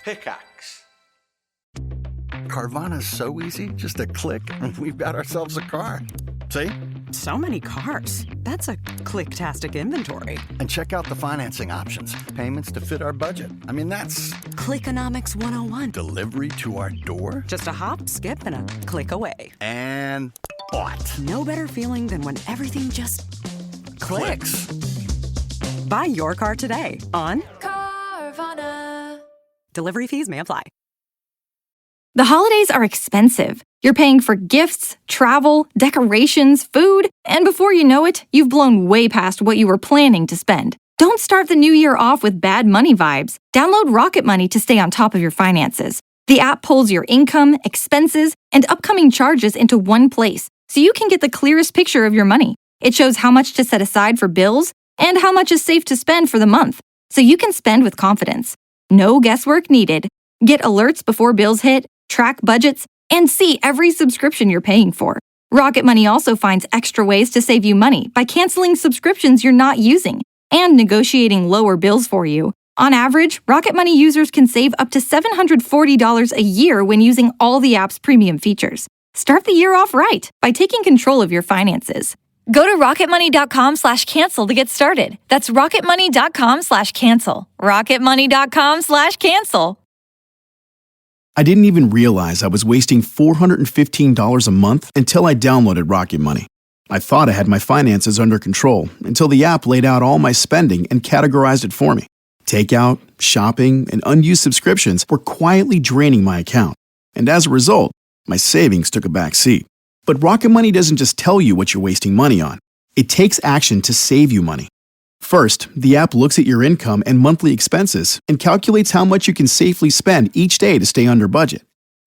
Pickaxe. Carvana's so easy, just a click, and we've got ourselves a car. See? So many cars. That's a click-tastic inventory. And check out the financing options. Payments to fit our budget. I mean, that's Clickonomics 101. delivery to our door. Just a hop, skip, and a click away. And bought. No better feeling than when everything just clicks. Buy your car today on Carvana. Delivery fees may apply. The holidays are expensive. You're paying for gifts, travel, decorations, food, and before you know it, you've blown way past what you were planning to spend. Don't start the new year off with bad money vibes. Download Rocket Money to stay on top of your finances. The app pulls your income, expenses, and upcoming charges into one place, so you can get the clearest picture of your money. It shows how much to set aside for bills and how much is safe to spend for the month, so you can spend with confidence. No guesswork needed. Get alerts before bills hit, track budgets, and see every subscription you're paying for. Rocket Money also finds extra ways to save you money by canceling subscriptions you're not using and negotiating lower bills for you. On average, Rocket Money users can save up to $740 a year when using all the app's premium features. Start the year off right by taking control of your finances. Go to rocketmoney.com/cancel to get started. That's rocketmoney.com/cancel. rocketmoney.com/cancel. I didn't even realize I was wasting $415 a month until I downloaded Rocket Money. I thought I had my finances under control until the app laid out all my spending and categorized it for me. Takeout, shopping, and unused subscriptions were quietly draining my account. And as a result, my savings took a back seat. But Rocket Money doesn't just tell you what you're wasting money on. It takes action to save you money. First, the app looks at your income and monthly expenses and calculates how much you can safely spend each day to stay under budget.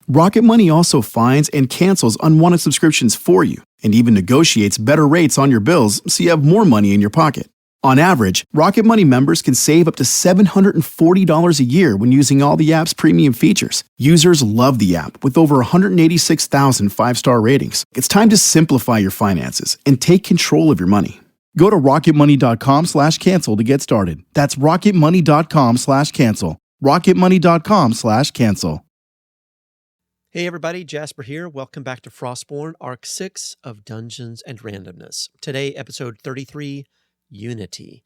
Rocket Money also finds and cancels unwanted subscriptions for you and even negotiates better rates on your bills so you have more money in your pocket. On average, Rocket Money members can save up to $740 a year when using all the app's premium features. Users love the app with over 186,000 five-star ratings. It's time to simplify your finances and take control of your money. Go to rocketmoney.com/cancel to get started. That's rocketmoney.com/cancel. rocketmoney.com/cancel. Hey everybody, Jasper here. Welcome back to Frostbourne, Arc 6 of Dungeons and Randomness. Today, episode 33, Unity.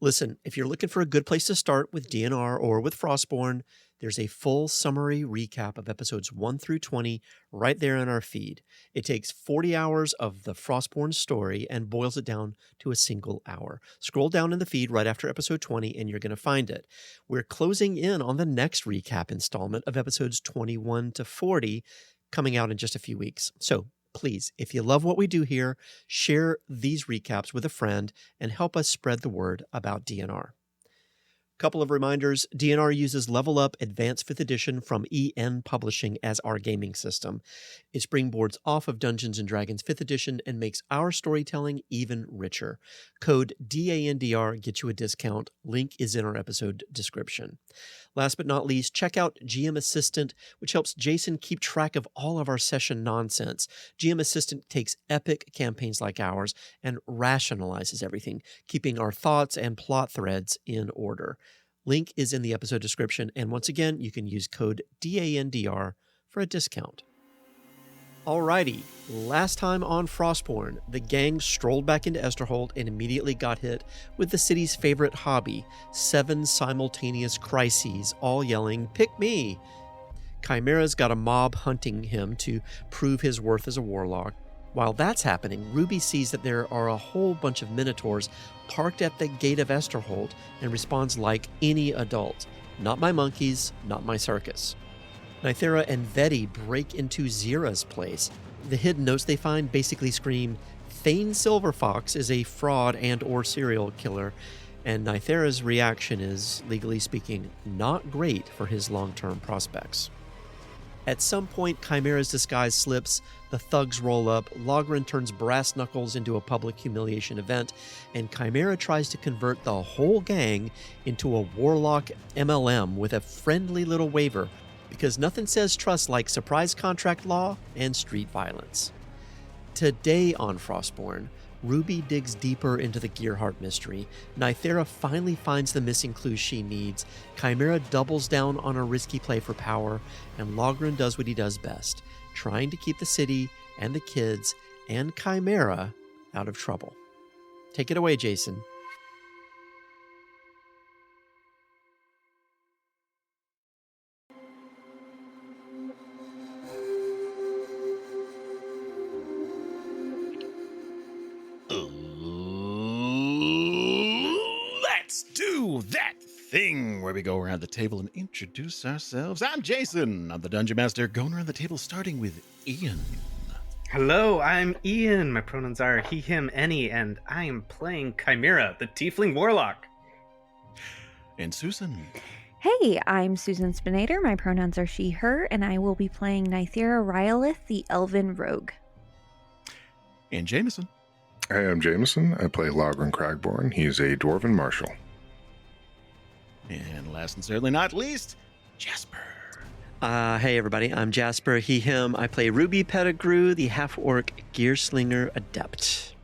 Listen, if you're looking for a good place to start with DNR or with Frostbourne, there's a full summary recap of episodes 1 through 20 right there in our feed. It takes 40 hours of the Frostbourne story and boils it down to a single hour. Scroll down in the feed right after episode 20 and you're going to find it. We're closing in on the next recap installment of episodes 21 to 40 coming out in just a few weeks. So please, if you love what we do here, share these recaps with a friend and help us spread the word about DNR. Couple of reminders, DNR uses Level Up Advanced 5th Edition from EN Publishing as our gaming system. It springboards off of Dungeons & Dragons 5th Edition and makes our storytelling even richer. Code DANDR gets you a discount. Link is in our episode description. Last but not least, check out GM Assistant, which helps Jason keep track of all of our session nonsense. GM Assistant takes epic campaigns like ours and rationalizes everything, keeping our thoughts and plot threads in order. Link is in the episode description, and once again, you can use code DANDR for a discount. Alrighty, last time on Frostbourne, the gang strolled back into Esterholt and immediately got hit with the city's favorite hobby, 7 simultaneous crises, all yelling, "Pick me!" Chimera's got a mob hunting him to prove his worth as a warlock. While that's happening, Ruby sees that there are a whole bunch of minotaurs parked at the gate of Esterholt and responds like any adult. Not my monkeys, not my circus. Nythera and Veti break into Zira's place. The hidden notes they find basically scream, Thane Silverfox is a fraud and or serial killer, and Nythera's reaction is, legally speaking, not great for his long-term prospects. At some point, Chimera's disguise slips, the thugs roll up, Logrhyn turns brass knuckles into a public humiliation event, and Chimera tries to convert the whole gang into a warlock MLM with a friendly little waiver, because nothing says trust like surprise contract law and street violence. Today on Frostbourne, Ruby digs deeper into the Gearheart mystery. Nythera finally finds the missing clues she needs. Chimera doubles down on a risky play for power, and Logrhyn does what he does best, trying to keep the city and the kids and Chimera out of trouble. Take it away, Jason. Let's do that thing where we go around the table and introduce ourselves. I'm Jason. I'm the Dungeon Master, going around the table starting with Ian. Hello, I'm Ian. My pronouns are he, him, any, and I am playing Chimera, the Tiefling Warlock. And Susan. Hey, I'm Susan Spenader. My pronouns are she, her, and I will be playing Nythera Rhyelith, the Elven Rogue. And Jamieson. Hi, I'm Jamieson. I play Logrhyn Cragborn. He's a Dwarven Marshal. And last and certainly not least, Jasper. Hey everybody, I'm Jasper, he, him. I play Ruby Pettigrew, the half-orc Gearslinger Adept.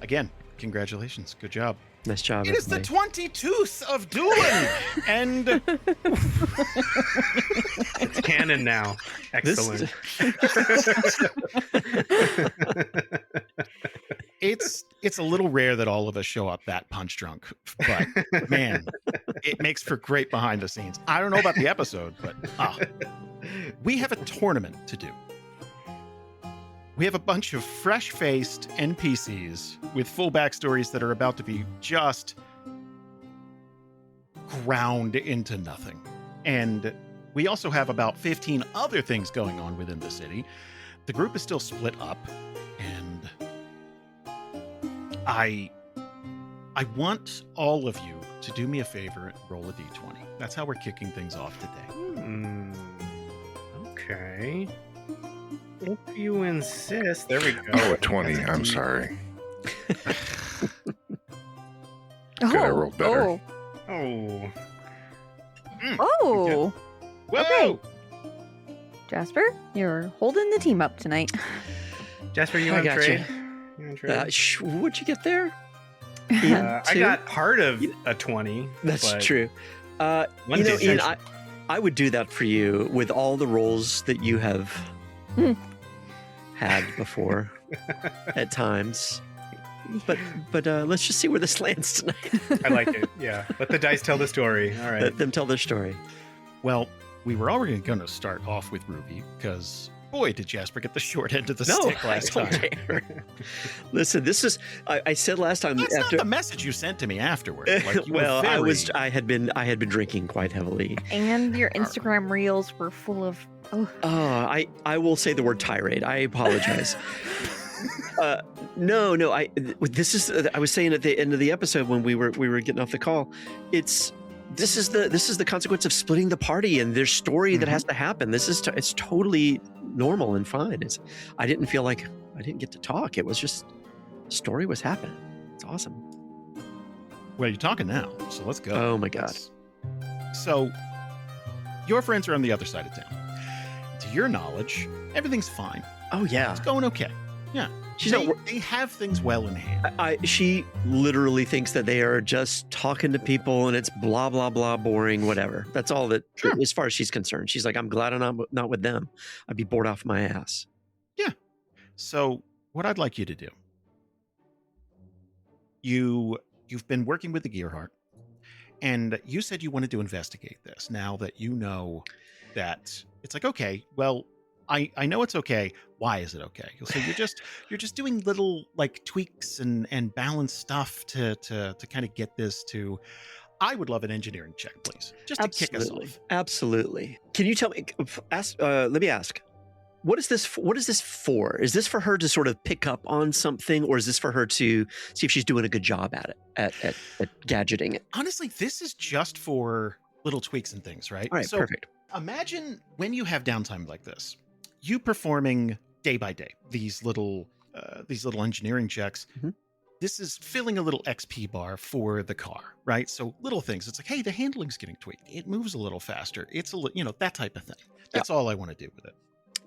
Again, congratulations. Good job. Nice job, It is the everybody. 22nd of dueling, and It's canon now. Excellent. it's a little rare that all of us show up that punch drunk, but man, it makes for great behind the scenes. I don't know about the episode, but we have a tournament to do. We have a bunch of fresh-faced NPCs with full backstories that are about to be just ground into nothing. And we also have about 15 other things going on within the city. The group is still split up, and I want all of you to do me a favor and roll a d20. That's how we're kicking things off today. Okay. If you insist. There we go. Oh, a 20. I'm sorry. Could I roll better? Oh. Oh. Whoa! Okay. Jasper, you're holding the team up tonight. Jasper, you I want to got trade? you. You want to trade? What'd you get there? I Two? got part of a 20. That's but true. one You know, Ian, D6. I would do that for you with all the roles that you have had before at times. But let's just see where this lands tonight. I like it. Yeah. Let the dice tell the story. All right. Let them tell their story. Well, we were already going to start off with Ruby, because boy, did Jasper get the short end of the stick last time. Listen, this is I said last time That's after not the message you sent to me afterward. Like, you well, were I had been drinking quite heavily. And your Instagram reels were full of I will say the word tirade. I apologize. No, I was saying at the end of the episode when we were getting off the call, this is the consequence of splitting the party, and there's story that has to happen. It's totally normal and fine. I didn't feel like I didn't get to talk. It was just story was happening. It's awesome. Well, you're talking now, so let's go. Oh my God. So, your friends are on the other side of town. To your knowledge, everything's fine. Oh yeah. It's going okay. Yeah. They have things well in hand. She literally thinks that they are just talking to people and it's blah, blah, blah, boring, whatever. That's all that, Sure. as far as she's concerned. She's like, I'm glad I'm not with them. I'd be bored off my ass. Yeah. So, what I'd like you to do, you've been working with the Gearheart, and you said you wanted to investigate this now that you know that it's like, okay, well, I know it's okay. Why is it okay? So you're just doing little like tweaks and balance stuff to kind of get this to. I would love an engineering check, please, just to kick us off. Absolutely. Can you tell me? Let me ask. What is this? What is this for? Is this for her to sort of pick up on something, or is this for her to see if she's doing a good job at it, at gadgeting it? Honestly, this is just for little tweaks and things, right? All right, so perfect. Imagine when you have downtime like this, you performing day by day these little engineering checks. Mm-hmm. This is filling a little XP bar for the car, right? So little things. It's like, hey, the handling's getting tweaked. It moves a little faster. It's that type of thing. That's all I want to do with it.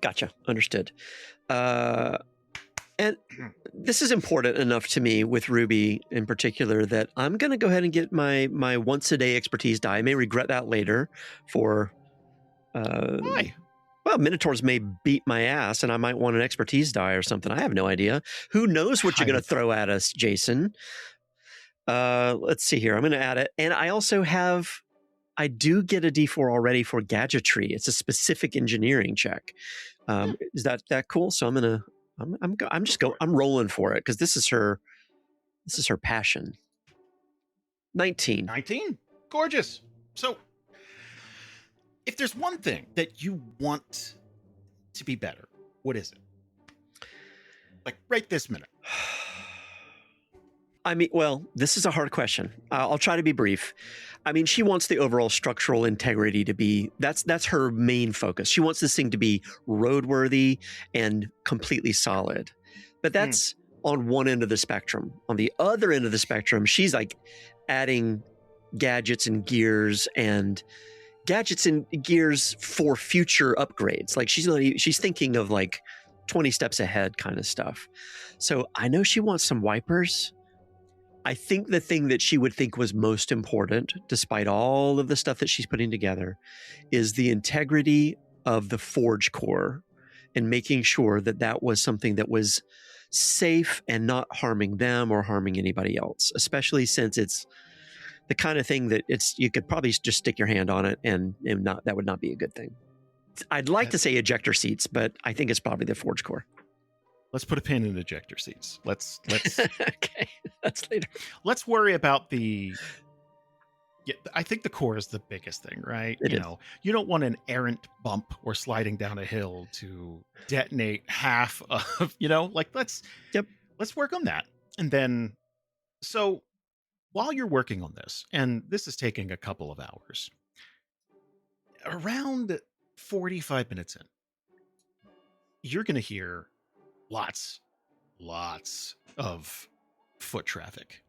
Gotcha. Understood. And this is important enough to me with Ruby in particular that I'm going to go ahead and get my once a day expertise die. I may regret that later for... Why? Well, Minotaurs may beat my ass and I might want an expertise die or something. I have no idea. Who knows what you're going to throw at us, Jason? Let's see here. I'm going to add it. And I also I do get a D4 already for gadgetry. It's a specific engineering check. Is that cool? So I'm rolling for it because this is her passion. 19. 19? Gorgeous. So if there's one thing that you want to be better, what is it? Like right this minute. I mean, well, this is a hard question. I'll try to be brief. I mean, she wants the overall structural integrity to be, that's her main focus. She wants this thing to be roadworthy and completely solid. But that's on one end of the spectrum. On the other end of the spectrum, she's like adding gadgets and gears for future upgrades. Like she's thinking of like 20 steps ahead kind of stuff. So I know she wants some wipers. I think the thing that she would think was most important, despite all of the stuff that she's putting together, is the integrity of the forge core and making sure that that was something that was safe and not harming them or harming anybody else, especially since it's the kind of thing that you could probably just stick your hand on it and that would not be a good thing. I'd like to say ejector seats, but I think it's probably the forge core. Let's put a pin in ejector seats. Let's okay, that's later. Let's worry about I think the core is the biggest thing, right? You don't want an errant bump or sliding down a hill to detonate half of, let's work on that. And then, so while you're working on this, and this is taking a couple of hours, around 45 minutes in, you're going to hear lots of foot traffic.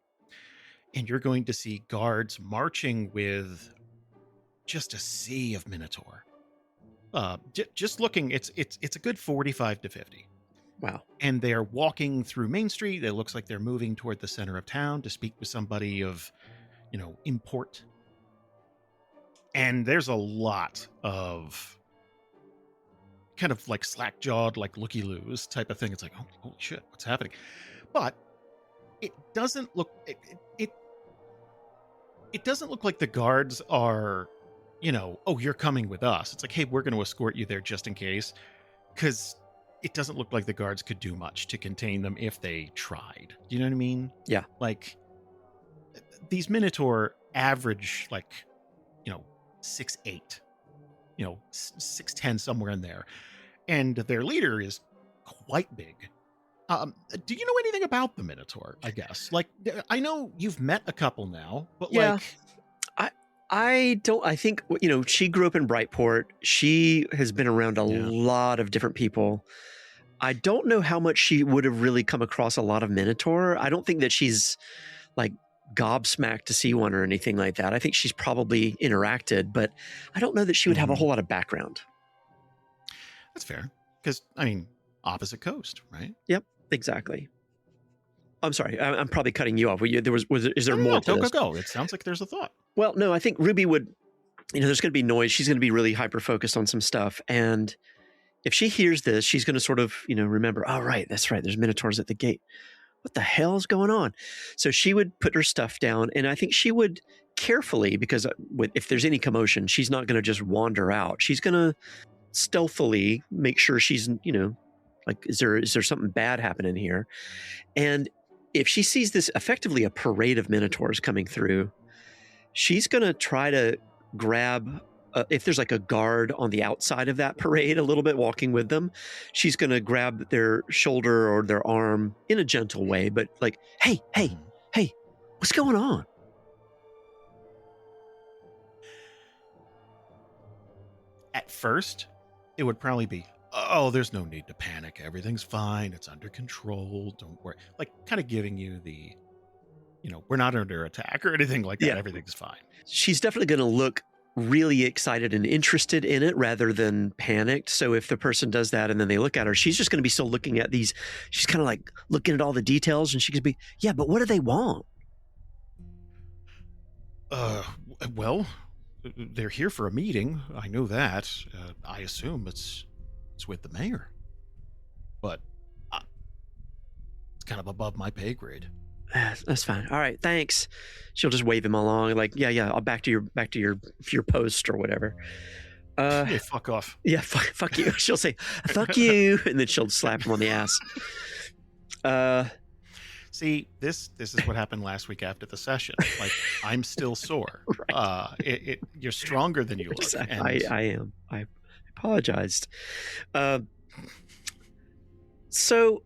And you're going to see guards marching with just a sea of Minotaur. Just looking, it's a good 45 to 50. Wow. And they're walking through Main Street. It looks like they're moving toward the center of town to speak with somebody of, import. And there's a lot of kind of like slack-jawed, like looky-loos type of thing. It's like, oh, holy shit, what's happening? But it doesn't look it doesn't look like the guards are, oh, you're coming with us. It's like, hey, we're going to escort you there just in case, because it doesn't look like the guards could do much to contain them if they tried. Do you know what I mean? Yeah. Like these Minotaur average 6'8", 6'10", somewhere in there. And their leader is quite big. Do you know anything about the Minotaur, I guess? Like, I know you've met a couple now, but I don't, I think, she grew up in Brightport. She has been around a lot of different people. I don't know how much she would have really come across a lot of Minotaur. I don't think that she's like gobsmacked to see one or anything like that. I think she's probably interacted, but I don't know that she would have a whole lot of background. That's fair. Because, opposite coast, right? Yep, exactly. I'm sorry. I'm probably cutting you off. Is there more to this? Go. It sounds like there's a thought. Well, no, I think Ruby would, there's going to be noise. She's going to be really hyper-focused on some stuff. And if she hears this, she's going to sort of, remember, oh, right, that's right. There's Minotaurs at the gate. What the hell is going on? So she would put her stuff down, and I think she would carefully, because if there's any commotion, she's not going to just wander out. She's going to stealthily make sure she's, is there something bad happening here? And if she sees this effectively a parade of Minotaurs coming through, she's going to try to grab, if there's like a guard on the outside of that parade a little bit walking with them, she's going to grab their shoulder or their arm in a gentle way, but like, hey, what's going on? At first, it would probably be, oh, there's no need to panic. Everything's fine. It's under control. Don't worry. Like kind of giving you the, we're not under attack or anything like that. Yeah. Everything's fine. She's definitely going to look really excited and interested in it rather than panicked. So if the person does that and then they look at her, she's just going to be still looking at these. She's kind of like looking at all the details, and she could be, yeah, but what do they want? Well, they're here for a meeting. I know that. I assume it's with the mayor. But it's kind of above my pay grade. That's fine. All right, thanks. She'll just wave him along, like, yeah. I'll back to your post or whatever. Hey, fuck off. Yeah, fuck you. She'll say, fuck you, and then she'll slap him on the ass. See, this is what happened last week after the session. Like, I'm still sore. Right. You're stronger than you look. Exactly. I am. I apologized. So,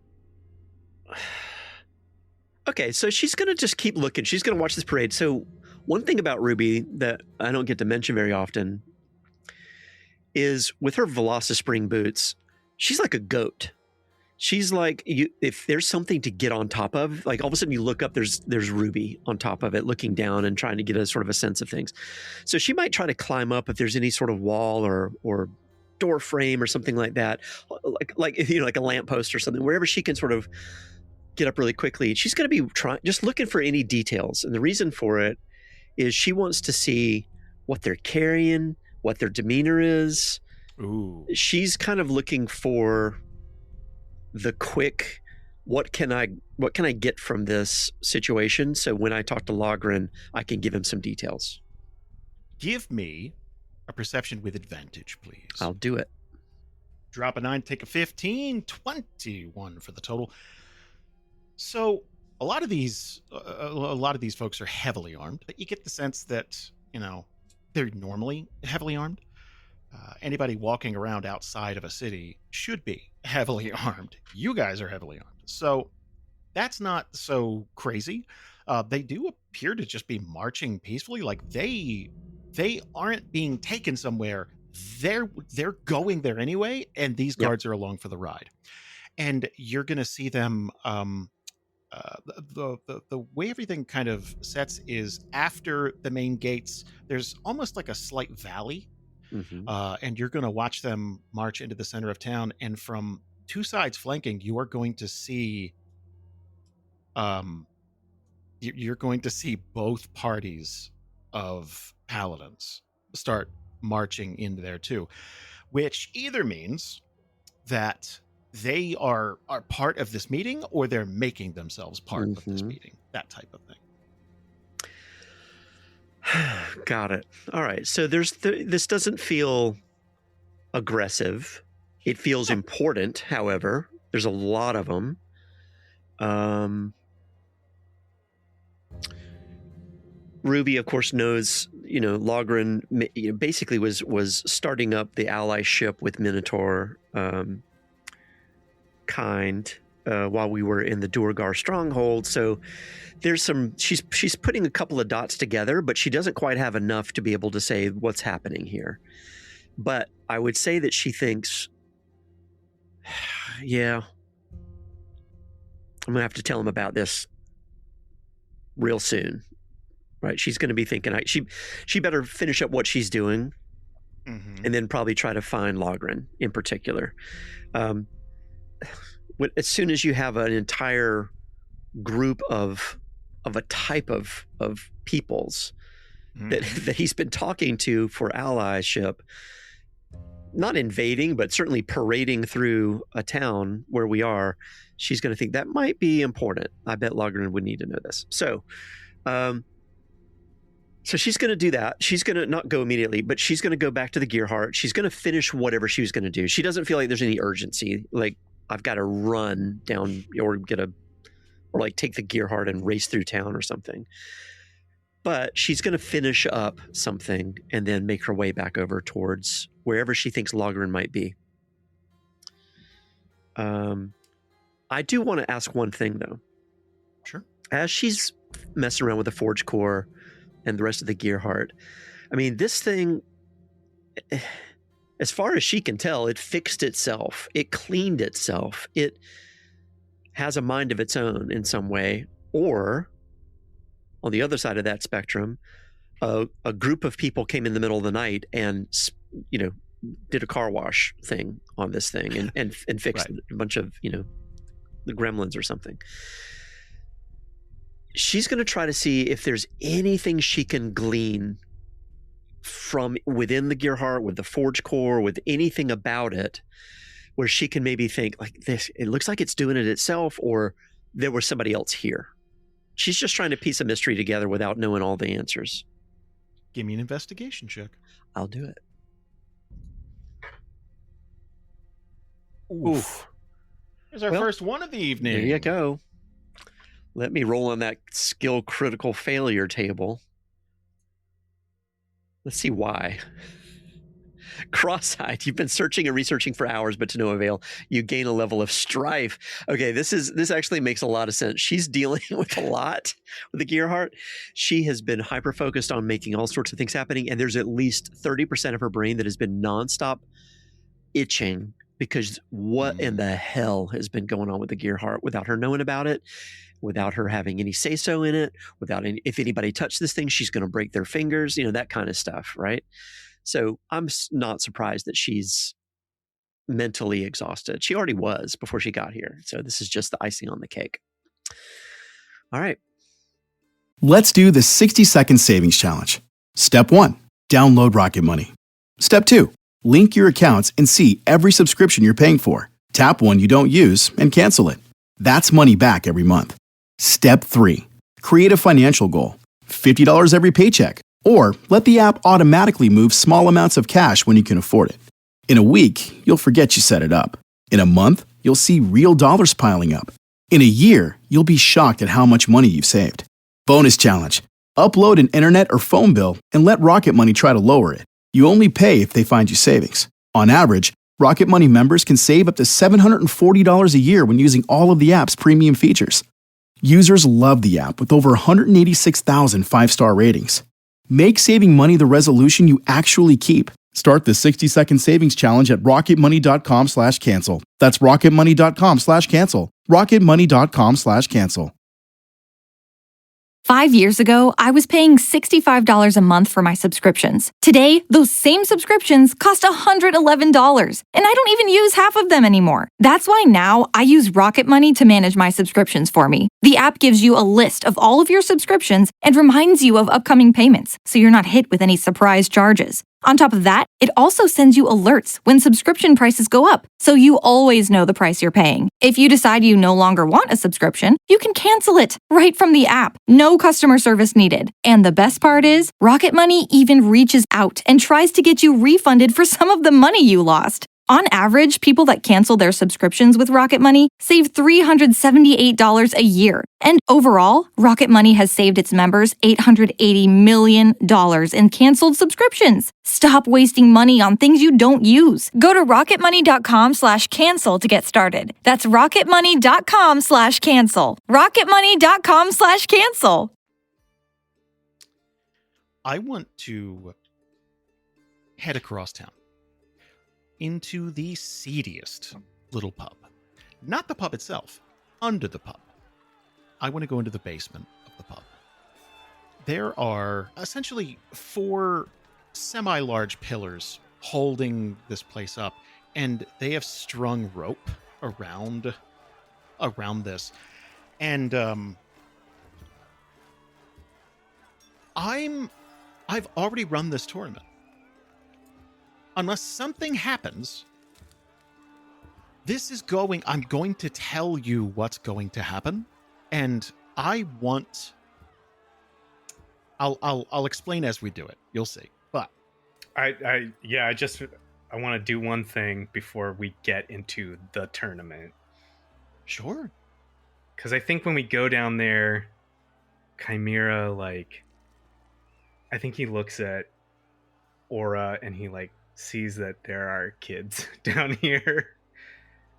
okay, so she's going to just keep looking. She's going to watch this parade. So one thing about Ruby that I don't get to mention very often is with her Velocispring boots, she's like a goat. She's like, if there's something to get on top of, like all of a sudden you look up, there's Ruby on top of it, looking down and trying to get a sort of a sense of things. So she might try to climb up if there's any sort of wall or door frame or something like that, like a lamppost or something, wherever she can sort of get up really quickly. She's going to be just looking for any details. And the reason for it is she wants to see what they're carrying, what their demeanor is. Ooh. She's kind of looking for the quick, what can I get from this situation? So when I talk to Logrhyn, I can give him some details. Give me a perception with advantage, please. I'll do it. Drop a 9, take a 15, 21 for the total. So a lot of these folks are heavily armed, but you get the sense that, they're normally heavily armed. Anybody walking around outside of a city should be heavily armed. You guys are heavily armed. So that's not so crazy. They do appear to just be marching peacefully. Like they aren't being taken somewhere. They're going there anyway, and these guards are along for the ride. And you're going to see them. The way everything kind of sets is after the main gates. There's almost like a slight valley. Mm-hmm. And you're going to watch them march into the center of town, and from two sides flanking, you are going to see you're going to see both parties of paladins start marching into there too, which either means that they are part of this meeting or they're making themselves part of this meeting, that type of thing. Got it. All right. So this doesn't feel aggressive. It feels important. However, there's a lot of them. Ruby, of course, knows, Logrhyn basically was starting up the ally ship with Minotaur while we were in the Duergar stronghold. So there's she's putting a couple of dots together, but she doesn't quite have enough to be able to say what's happening here. But I would say that she thinks, yeah, I'm going to have to tell him about this real soon. Right? She's going to be thinking, she better finish up what she's doing, and then probably try to find Logrhyn in particular. As soon as you have an entire group of a type of peoples that he's been talking to for allyship, not invading, but certainly parading through a town where we are, she's going to think that might be important. I bet Logrhyn would need to know this. So she's going to do that. She's going to not go immediately, but she's going to go back to the Gearheart. She's going to finish whatever she was going to do. She doesn't feel like there's any urgency. Like, I've got to run down or take the Gearheart and race through town or something. But she's going to finish up something and then make her way back over towards wherever she thinks Logrhyn might be. I do want to ask one thing, though. Sure. As she's messing around with the Forge Core and the rest of the Gearheart, I mean, this thing, as far as she can tell, it fixed itself. It cleaned itself. It has a mind of its own in some way. Or, on the other side of that spectrum, a group of people came in the middle of the night and, did a car wash thing on this thing and fixed a bunch of, the gremlins or something. She's going to try to see if there's anything she can glean from within the Gearheart, with the Forge Core, with anything about it, where she can maybe think like this, it looks like it's doing it itself, or there was somebody else here. She's just trying to piece a mystery together without knowing all the answers. Give me an investigation check. I'll do it. Oof. There's our first one of the evening. There you go. Let me roll on that skill critical failure table. Let's see why. Cross-eyed. You've been searching and researching for hours, but to no avail. You gain a level of strife. Okay, this actually makes a lot of sense. She's dealing with a lot with the Gearheart. She has been hyper-focused on making all sorts of things happening, and there's at least 30% of her brain that has been nonstop itching because what in the hell has been going on with the Gearheart without her knowing about it, without her having any say-so in it, if anybody touched this thing, she's going to break their fingers, that kind of stuff, right? So I'm not surprised that she's mentally exhausted. She already was before she got here. So this is just the icing on the cake. All right. Let's do the 60-second savings challenge. Step 1, download Rocket Money. Step 2, link your accounts and see every subscription you're paying for. Tap one you don't use and cancel it. That's money back every month. Step 3, create a financial goal. $50 every paycheck. Or let the app automatically move small amounts of cash when you can afford it. In a week, you'll forget you set it up. In a month, you'll see real dollars piling up. In a year, you'll be shocked at how much money you've saved. Bonus challenge. Upload an internet or phone bill and let Rocket Money try to lower it. You only pay if they find you savings. On average, Rocket Money members can save up to $740 a year when using all of the app's premium features. Users love the app with over 186,000 five-star ratings. Make saving money the resolution you actually keep. Start the 60-second savings challenge at rocketmoney.com/cancel. That's rocketmoney.com/cancel. rocketmoney.com/cancel. 5 years ago, I was paying $65 a month for my subscriptions. Today, those same subscriptions cost $111, and I don't even use half of them anymore. That's why now I use Rocket Money to manage my subscriptions for me. The app gives you a list of all of your subscriptions and reminds you of upcoming payments, so you're not hit with any surprise charges. On top of that, it also sends you alerts when subscription prices go up, so you always know the price you're paying. If you decide you no longer want a subscription, you can cancel it right from the app. No customer service needed. And the best part is, Rocket Money even reaches out and tries to get you refunded for some of the money you lost. On average, people that cancel their subscriptions with Rocket Money save $378 a year. And overall, Rocket Money has saved its members $880 million in canceled subscriptions. Stop wasting money on things you don't use. Go to rocketmoney.com/cancel to get started. That's rocketmoney.com/cancel. rocketmoney.com/cancel. I want to head across town into the seediest little pub. Not the pub itself, under the pub. I want to go into the basement of the pub. There are essentially 4 semi-large pillars holding this place up, and they have strung rope around this. And I've already run this tournament. Unless something happens, I'm going to tell you what's going to happen, and I'll explain as we do it. You'll see. But I want to do one thing before we get into the tournament. Sure. Because I think when we go down there, Chimera, I think he looks at Aura and he sees that there are kids down here,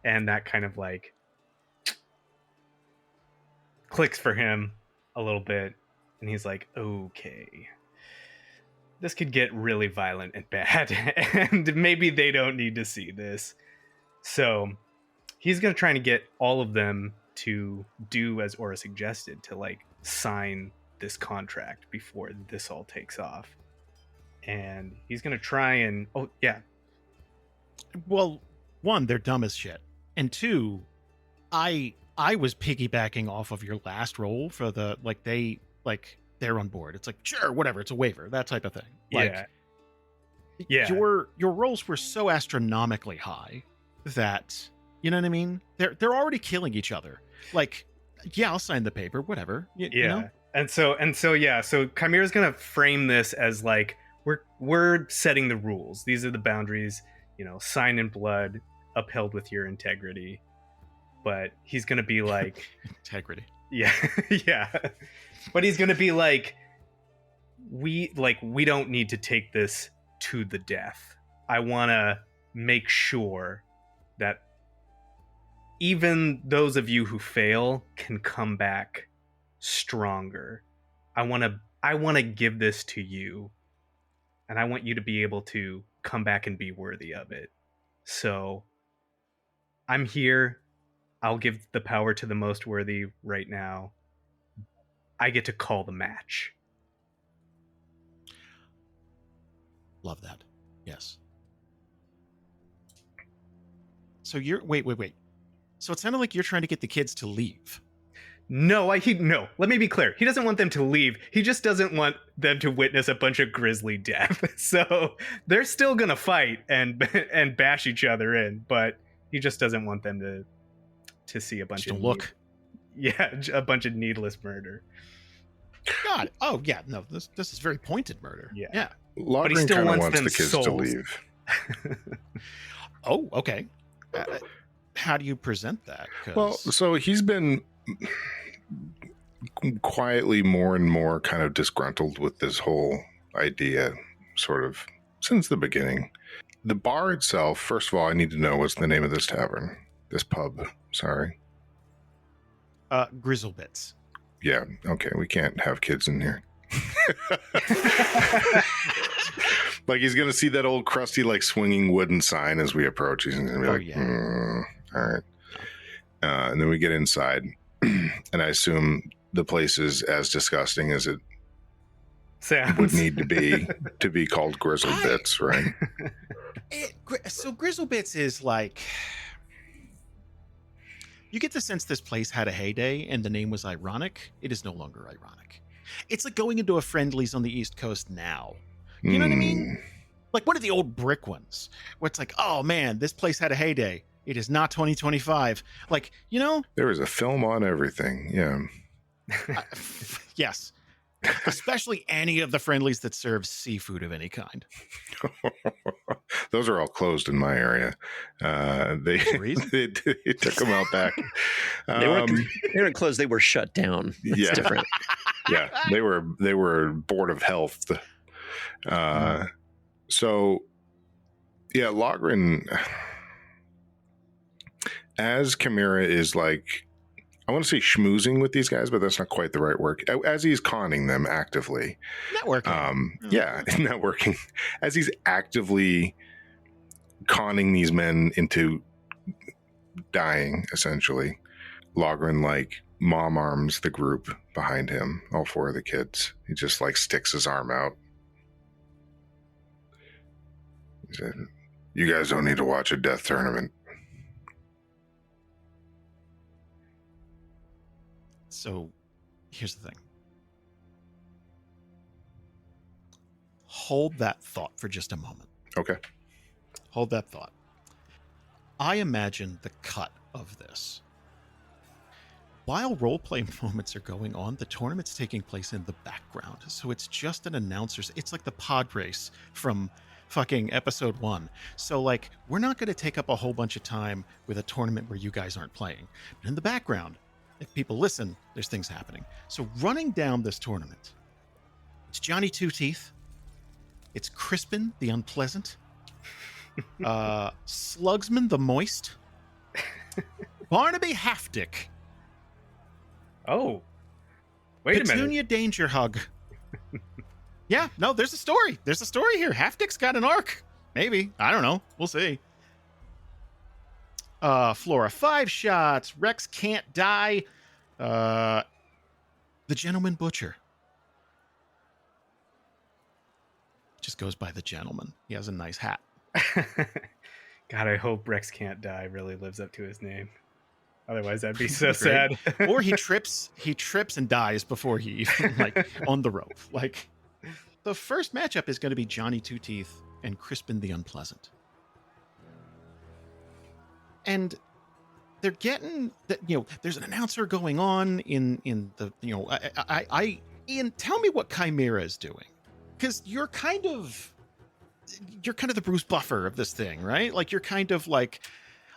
and that kind of clicks for him a little bit, and he's like, okay, this could get really violent and bad, and maybe they don't need to see this. So he's gonna try to get all of them to do as Aura suggested, to sign this contract before this all takes off. And he's going to try and... Oh, yeah. Well, one, they're dumb as shit. And two, I was piggybacking off of your last roll for the, like, they're on board. It's like, sure, whatever, it's a waiver, that type of thing. Like, yeah. Your rolls were so astronomically high that, you know what I mean? They're already killing each other. Like, yeah, I'll sign the paper, whatever. You know? And so Chimera's gonna frame this as like, we're setting the rules. These are the boundaries, signed in blood, upheld with your integrity. But he's gonna be like integrity. Yeah. Yeah. But he's gonna be like, we don't need to take this to the death. I wanna make sure that even those of you who fail can come back stronger. I want to give this to you, and I want you to be able to come back and be worthy of it. So I'm here. I'll give the power to the most worthy right now. I get to call the match. Love that. Yes. So you're wait. So it sounded like you're trying to get the kids to leave. No, no. Let me be clear. He doesn't want them to leave. He just doesn't want them to witness a bunch of grisly death. So they're still gonna fight and bash each other in, but he just doesn't want them to see a bunch just of a bunch of needless murder. God. Oh yeah. No. This is very pointed murder. Yeah. But he still wants the kids to leave. Oh, okay. How do you present that? Well, so he's been quietly more and more kind of disgruntled with this whole idea, sort of since the beginning. The bar itself, first of all, I need to know what's the name of this tavern, this pub. Sorry. Grizzlebits. Yeah. Okay. We can't have kids in here. Like he's gonna see that old crusty, like swinging wooden sign as we approach. He's gonna be like, all right. And then we get inside, and I assume the place is as disgusting as it would need to be called Grizzle Bits, right? So Grizzle Bits is like, you get the sense this place had a heyday and the name was ironic. It is no longer ironic. It's like going into a Friendly's on the East Coast now. You know what I mean? Like one of the old brick ones where it's like, oh man, this place had a heyday. It is not 2025. Like, there is a film on everything. Yeah. Yes. Especially any of the Friendlies that serve seafood of any kind. Those are all closed in my area. They took them out back. They weren't closed. They were shut down. That's different. Yeah. They were Board of Health. So yeah, Logrhyn, as Chimera is like, I want to say schmoozing with these guys, but that's not quite the right word. As he's conning them actively. Networking. Yeah, networking. As he's actively conning these men into dying, essentially, Logrhyn, like, mom arms the group behind him, all four of the kids. He just, like, sticks his arm out. He said, "You guys don't need to watch a death tournament." So, here's the thing. Hold that thought for just a moment. Okay. Hold that thought. I imagine the cut of this. While roleplay moments are going on, the tournament's taking place in the background. So it's just an announcer's. It's like the pod race from fucking episode 1. So, like, we're not going to take up a whole bunch of time with a tournament where you guys aren't playing. But in the background, if people listen, there's things happening. So running down this tournament, it's Johnny Two Teeth. It's Crispin the Unpleasant. Slugsman the Moist. Barnaby Halfdick. Oh. Wait a minute. Petunia Danger Hug. Yeah, no, there's a story. There's a story here. Halfdick's got an arc. Maybe. I don't know. We'll see. Flora 5 shots. Rex can't die. The Gentleman Butcher. just goes by the gentleman. He has a nice hat. God, I hope Rex Can't Die really lives up to his name. Otherwise, that'd be so sad. Or he trips and dies before he even, like, on the rope. Like, the first matchup is going to be Johnny Two Teeth and Crispin the Unpleasant. And they're getting that, there's an announcer going on in the, Ian, tell me what Chimera is doing. Because you're kind of the Bruce Buffer of this thing, right? Like, you're kind of like,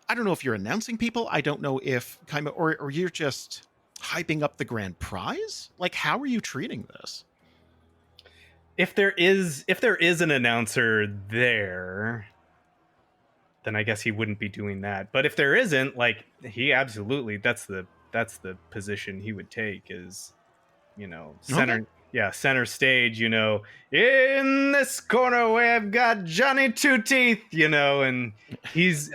I don't know if you're announcing people. I don't know if Chimera, or you're just hyping up the grand prize. Like, how are you treating this? If there is an announcer there, then I guess he wouldn't be doing that. But if there isn't, like, he absolutely, that's the position he would take, is, center. Okay. Yeah, center stage, in this corner we've got Johnny Two Teeth, and he's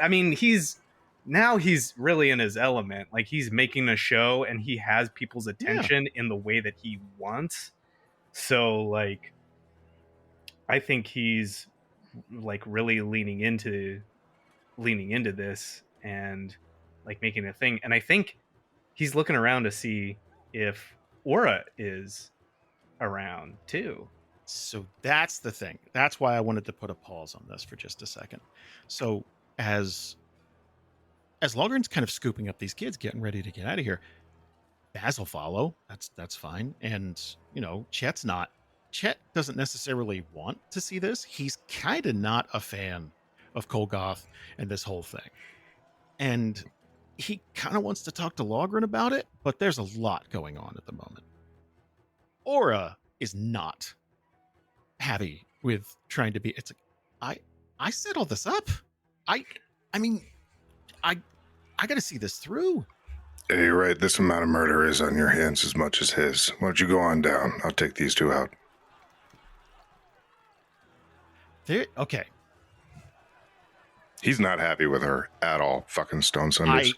really in his element. Like, he's making a show and he has people's attention in the way that he wants. So, like, I think he's, like, really leaning into this and, like, making a thing. And I think he's looking around to see if Aura is around too. So that's the thing. That's why I wanted to put a pause on this for just a second. So as Logrhyn's kind of scooping up these kids, getting ready to get out of here, Baz will follow. That's fine. And Chet doesn't necessarily want to see this. He's kind of not a fan of Kolgoth and this whole thing. And he kind of wants to talk to Logrhyn about it, but there's a lot going on at the moment. Aura is not happy with trying to be. It's like, I set all this up. I got to see this through. Yeah, you're right. This amount of murder is on your hands as much as his. Why don't you go on down? I'll take these two out. Okay. He's not happy with her at all. Fucking Stone Sunders.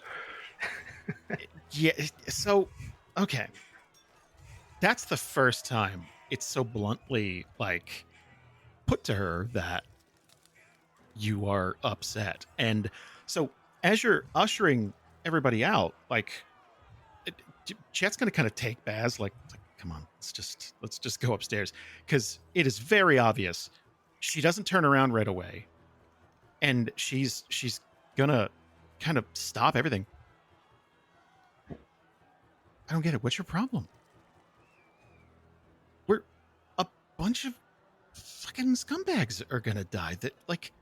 Yeah. So, okay. That's the first time it's so bluntly, like, put to her that you are upset. And so as you're ushering everybody out, like, Chet's going to kind of take Baz, like, come on, let's just go upstairs. Because it is very obvious she doesn't turn around right away. And she's going to kind of stop everything. I don't get it. What's your problem? Bunch of fucking scumbags are gonna die. That, like,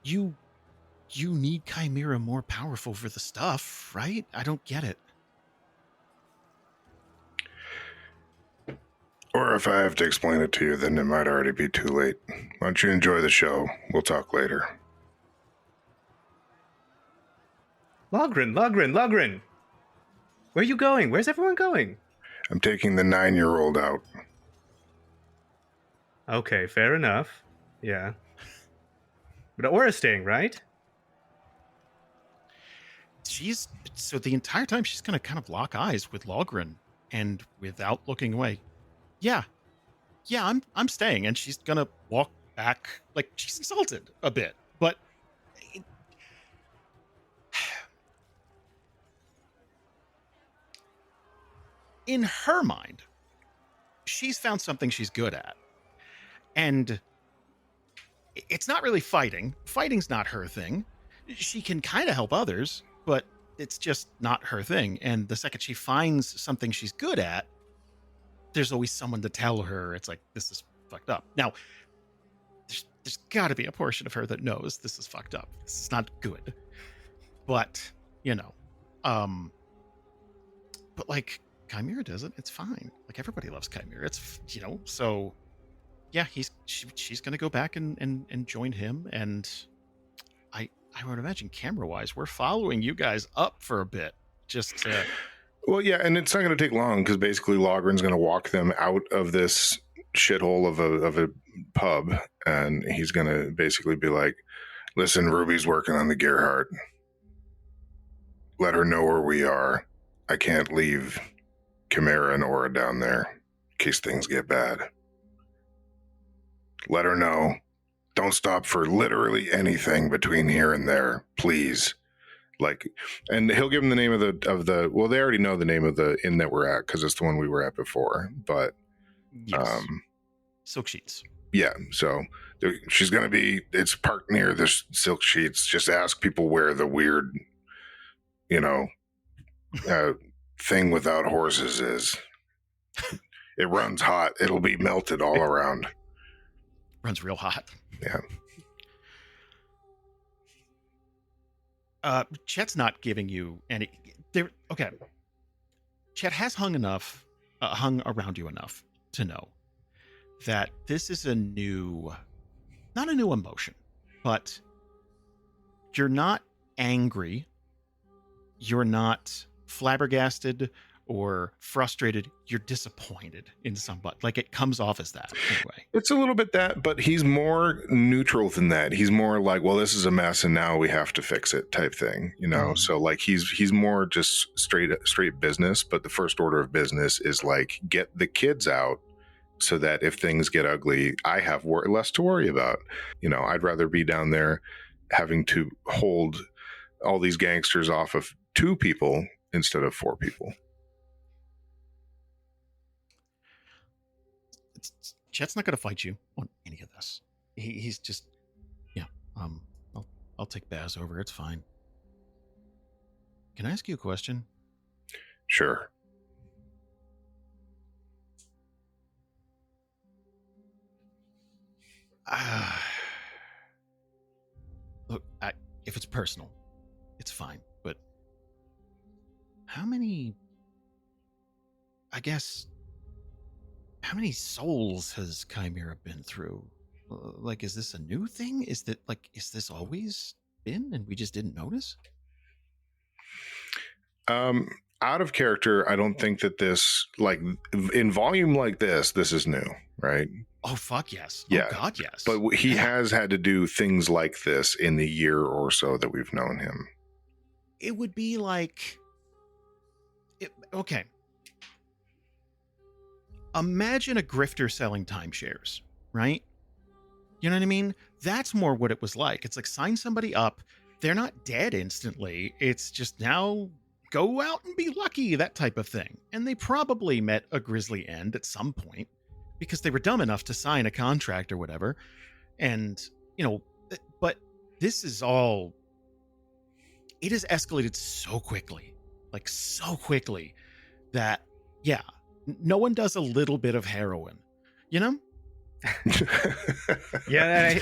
you need Chimera more powerful for the stuff, right? I don't get it. Or if I have to explain it to you, then it might already be too late. Why don't you enjoy the show? We'll talk later. Logrhyn! Where are you going? Where's everyone going? I'm taking the 9-year-old out. Okay, fair enough. Yeah. But Aura's staying, right? So the entire time she's going to kind of lock eyes with Logrhyn, and without looking away. Yeah, I'm staying. And she's going to walk back. Like, she's insulted a bit, but in her mind, she's found something she's good at. And it's not really fighting. Fighting's not her thing. She can kind of help others, but it's just not her thing. And the second she finds something she's good at, there's always someone to tell her, it's like, this is fucked up. Now, there's got to be a portion of her that knows this is fucked up. This is not good. But, but, like, Chimera does it. It's fine. Like, everybody loves Chimera. It's, so... Yeah, she's going to go back and join him. And I would imagine camera-wise, we're following you guys up for a bit. Just to... Well, yeah, and it's not going to take long because basically Logryn's going to walk them out of this shithole of a pub, and he's going to basically be like, listen, Ruby's working on the Gearheart. Let her know where we are. I can't leave Chimera and Aura down there in case things get bad. let her know. Don't stop for literally anything between here and there, please. Like, and he'll give them the name of the. Well, they already know the name of the inn that we're at because it's the one we were at before. But yes, Silk Sheets. Yeah, so she's gonna be. It's parked near this Silk Sheets. Just ask people where the weird, thing without horses is. It runs hot. It'll be melted all around. Runs real hot. Yeah. Chet's not giving you any. Okay. Chet has hung around you enough to know that this is not a new emotion, but you're not angry. You're not flabbergasted or frustrated. You're disappointed in somebody. Like, it comes off as that anyway. It's a little bit that, but he's more neutral than that. He's more like, well, this is a mess and now we have to fix it type thing, So like he's more just straight business, but the first order of business is like, get the kids out so that if things get ugly, I have less to worry about. I'd rather be down there having to hold all these gangsters off of 2 people instead of 4 people. Chet's not going to fight you on any of this. He's just, I'll take Baz over. It's fine. Can I ask you a question? Sure. Look, if it's personal, it's fine. But how many souls has Chimera been through? Like, is this a new thing? Is this always been and we just didn't notice? Out of character, I don't think that this, like, in volume like this is new, right? Oh, fuck yes. Yeah. Oh, God, yes. But he has had to do things like this in the year or so that we've known him. It would be like... Okay. Imagine a grifter selling timeshares, right? You know what I mean? That's more what it was like. It's like, sign somebody up. They're not dead instantly. It's just now go out and be lucky, that type of thing. And they probably met a grisly end at some point because they were dumb enough to sign a contract or whatever. And, but this is all... It has escalated so quickly, that, yeah, no one does a little bit of heroin, Yeah,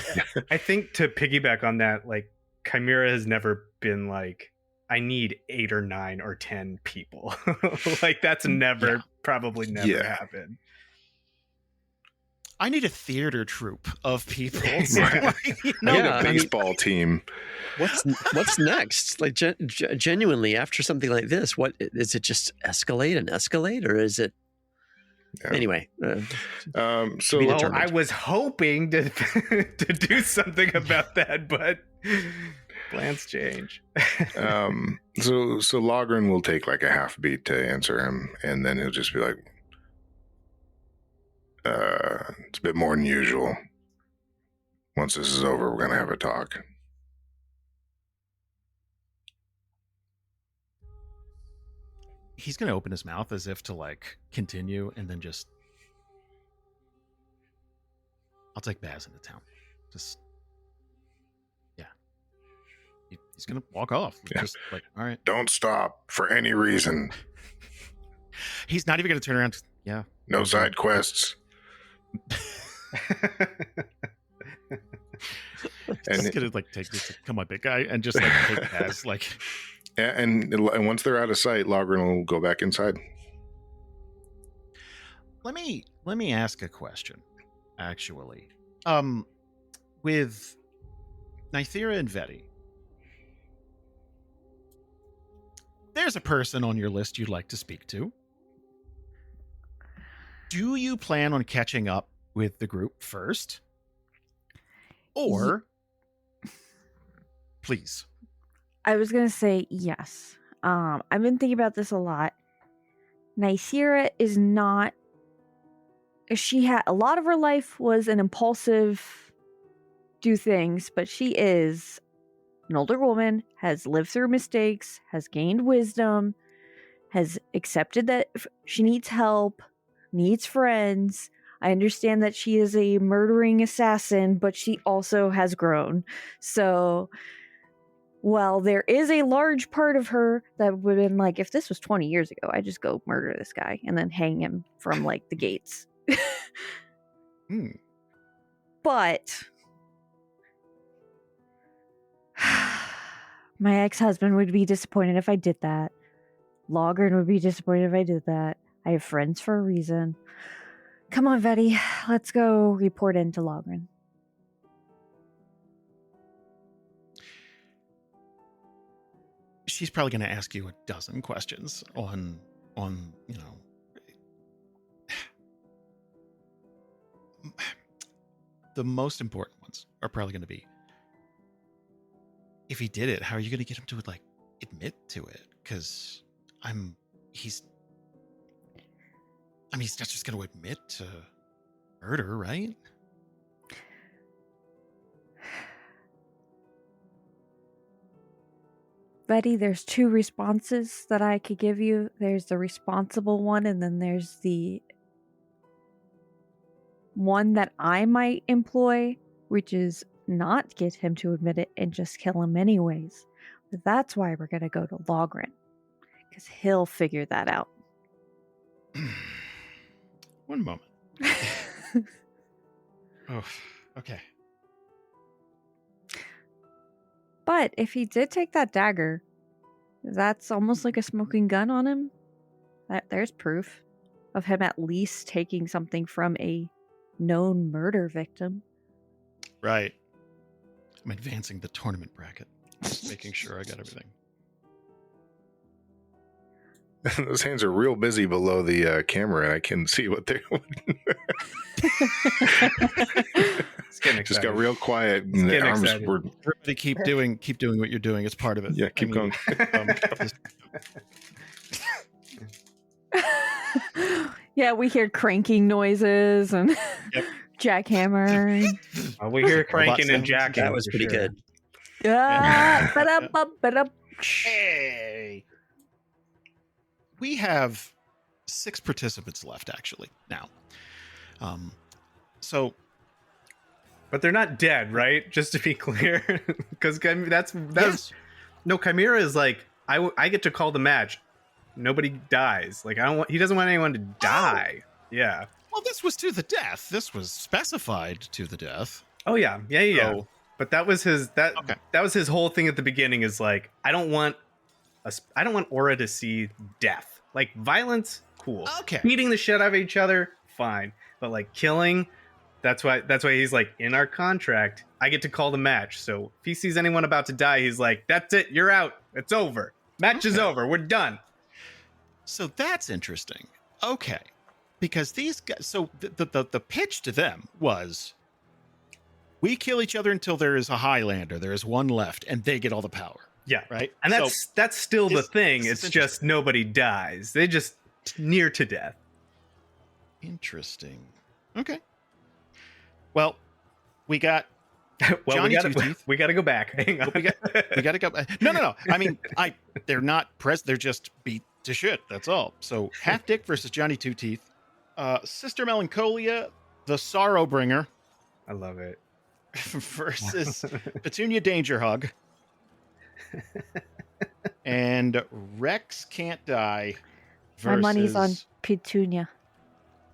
I think to piggyback on that, like, Chimera has never been like, I need 8 or 9 or 10 people. Like, that's probably never happened. I need a theater troupe of people. Right. A baseball team. What's next? Like, genuinely, after something like this, what is it? Just escalate, or is it? Yeah. Anyway, I was hoping to do something about that, but plans change. So Logrhyn will take like a half beat to answer him, and then he'll just be like, it's a bit more than usual. Once this is over, we're going to have a talk. He's going to open his mouth as if to, like, continue, and then just... I'll take Baz into town. Just... Yeah. He's going to walk off. Yeah. Just like, all right. Don't stop for any reason. He's not even going to turn around. Yeah. No side quests. And he's gonna like take this, come on, big guy, and just like take Baz, like. Yeah, and once they're out of sight, Logrhyn will go back inside. Let me ask a question, actually. With Nythera and Veti, there's a person on your list you'd like to speak to. Do you plan on catching up with the group first? Or, please. I was going to say yes. I've been thinking about this a lot. Nythera is not she had a lot of her life was an impulsive do things, but she is an older woman, has lived through mistakes, has gained wisdom, has accepted that she needs help, needs friends. I understand that she is a murdering assassin, but she also has grown. So, while there is a large part of her that would have been like, if this was 20 years ago, I'd just go murder this guy and then hang him from like the gates. But my ex-husband would be disappointed if I did that. Logrhyn would be disappointed if I did that. I have friends for a reason. Come on, Vetty. Let's go report into Logrhyn. She's probably going to ask you a dozen questions on you know, the most important ones are probably going to be, if he did it, how are you going to get him to like admit to it? Because he's not just going to admit to murder, right? Betty, there's two responses that I could give you. There's the responsible one, and then there's the one that I might employ, which is not get him to admit it and just kill him anyways. But that's why we're going to go to Logrhyn, because he'll figure that out. One moment. Oh, okay. But if he did take that dagger, that's almost like a smoking gun on him. There's proof of him at least taking something from a known murder victim. Right. I'm advancing the tournament bracket. Just making sure I got everything. Those hands are real busy below the camera, and I can see what they're doing. Just got real quiet. And the arms were... Everybody keep doing what you're doing. It's part of it. Yeah, keep going. Yeah, we hear cranking noises and jackhammer. We hear cranking and jackhammer. That was pretty good. Hey. We have 6 participants left, actually, now. But they're not dead, right? Just to be clear. Because that's yes. No, Chimera is like, I get to call the match. Nobody dies. Like, he doesn't want anyone to die. Yeah. Well, this was to the death. This was specified to the death. Oh, yeah. So, but that was his that was his whole thing at the beginning, is like, I don't want Aura to see death. Like, violence, cool. Okay. Beating the shit out of each other, fine. But like killing, that's why he's like, in our contract, I get to call the match. So if he sees anyone about to die, he's like, that's it, you're out. It's over. Match is over. We're done. So that's interesting. Okay. Because these guys, so the pitch to them was, we kill each other until there is a Highlander. There is one left, and they get all the power. Yeah. Right. And that's still the thing. It's just nobody dies. They just near to death. Interesting. Okay. Well, we got Johnny Two-Teeth. We got to go back. Hang on. We got to go. No. I mean, they're not pressed. They're just beat to shit. That's all. So Half Dick versus Johnny Two-Teeth. Sister Melancholia, the Sorrow Bringer. I love it. Versus Petunia Danger Hug. And Rex Can't Die. My money's on Petunia.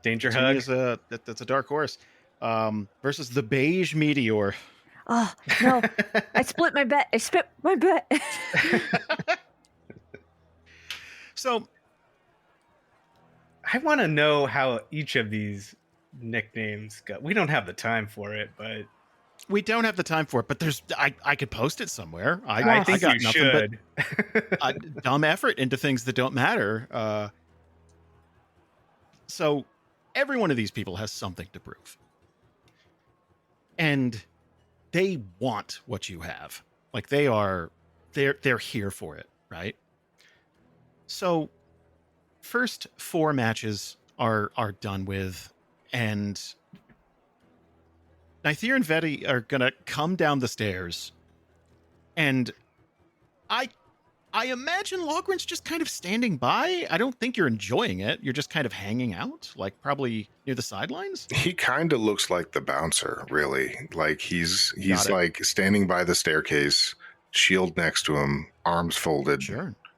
Danger Hug. That's a dark horse. Versus the Beige Meteor. Oh, no. I split my bet. So, I want to know how each of these nicknames go. We don't have the time for it, but... We don't have the time for it, but I could post it somewhere. I think got you nothing should. But dumb effort into things that don't matter. So every one of these people has something to prove. And they want what you have. Like they're here for it, right? So first 4 matches are done with. and Nythera and Veti are gonna come down the stairs, and I imagine Logryn's just kind of standing by. I don't think you're enjoying it. You're just kind of hanging out, like probably near the sidelines. He kind of looks like the bouncer, really. Like he's like standing by the staircase, shield next to him, arms folded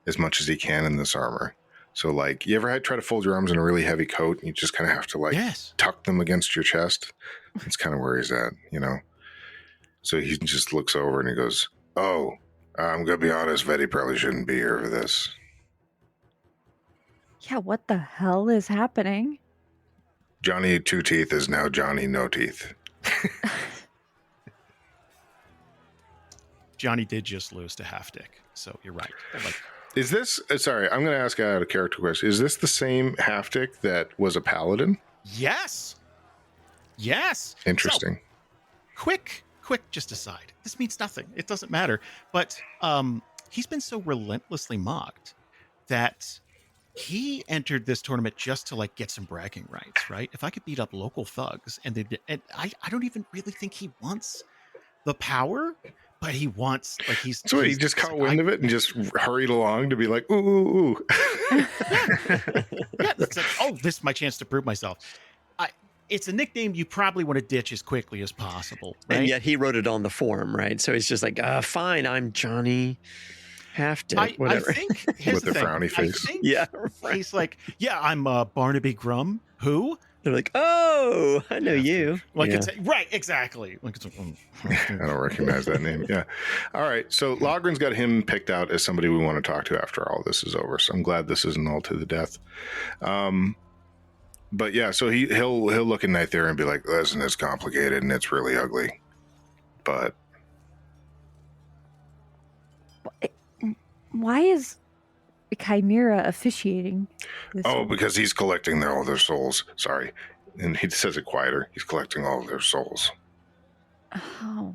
as much as he can in this armor. So, like, you ever try to fold your arms in a really heavy coat and you just kind of have to, like, tuck them against your chest? It's kind of where he's at, you know? So he just looks over and he goes, oh, I'm going to be honest, Veti probably shouldn't be here for this. Yeah, what the hell is happening? Johnny Two Teeth is now Johnny No Teeth. Johnny did just lose to Half Dick, so you're right. Like, is this, sorry, I'm going to ask out a character question. Is this the same Half Dick that was a paladin? Yes. Yes. Interesting. So, quick, just aside. This means nothing. It doesn't matter. But he's been so relentlessly mocked that he entered this tournament just to like get some bragging rights, right? If I could beat up local thugs, and I don't even really think he wants the power, but he wants like he just caught wind of it and just hurried along to be like, ooh. Yeah, it's like, oh, this is my chance to prove myself. It's a nickname you probably want to ditch as quickly as possible, right? And yet he wrote it on the form, right? So he's just like, fine, I'm Johnny Half Dick, whatever. I think with the frowny face. Yeah, right. He's like, yeah, I'm Barnaby Grum. Who? They're like, oh, I know you. Like it's right, exactly. Like it's, I don't recognize that name. Yeah. All right. So Logryn's got him picked out as somebody we want to talk to after all this is over. So I'm glad this isn't all to the death. But yeah, so he'll look at Nythera and be like, listen, it's complicated and it's really ugly. But why is Chimera officiating this? Oh, because he's collecting all their souls. Sorry. And he says it quieter. He's collecting all of their souls. Oh.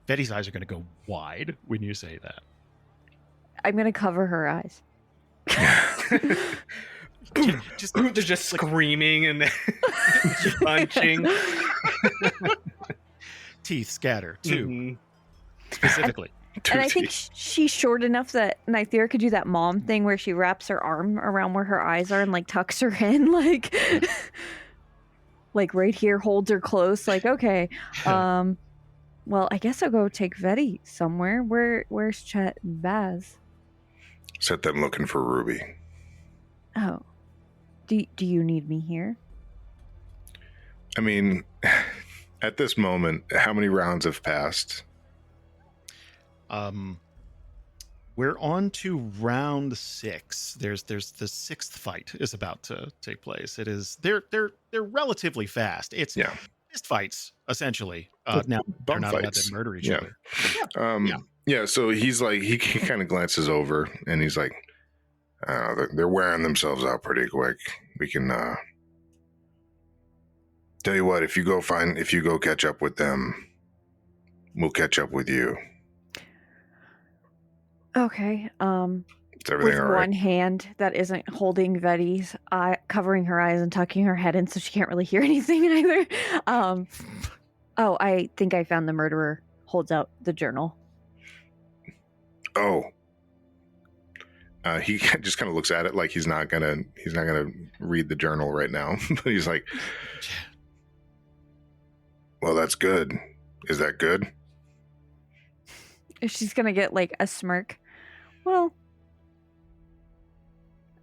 Veti's eyes are going to go wide when you say that. I'm going to cover her eyes. They're just screaming and punching. Teeth scatter, too. Specifically. And I think she's short enough that Nythera could do that mom thing where she wraps her arm around where her eyes are and like tucks her in, like like right here, holds her close, like, okay. Well, I guess I'll go take Veti somewhere. Where's Chet and Baz? Set them looking for Ruby. Oh. Do you need me here? I mean, at this moment, how many rounds have passed? We're on to round 6. There's the 6th fight is about to take place. It is they're relatively fast. It's fist fights essentially. Now they're not allowed to murder each other. Yeah. So he's like he kind of glances over and he's like, they're wearing themselves out pretty quick. We can tell you what, if you go catch up with them, we'll catch up with you. Okay. Is everything with all right? one hand that isn't holding Veti's covering her eyes and tucking her head in so she can't really hear anything either. Oh, I think I found the murderer. Holds out the journal. Oh. He just kind of looks at it like he's not gonna read the journal right now. But he's like, well, that's good. Is that good? She's gonna get like a smirk. Well,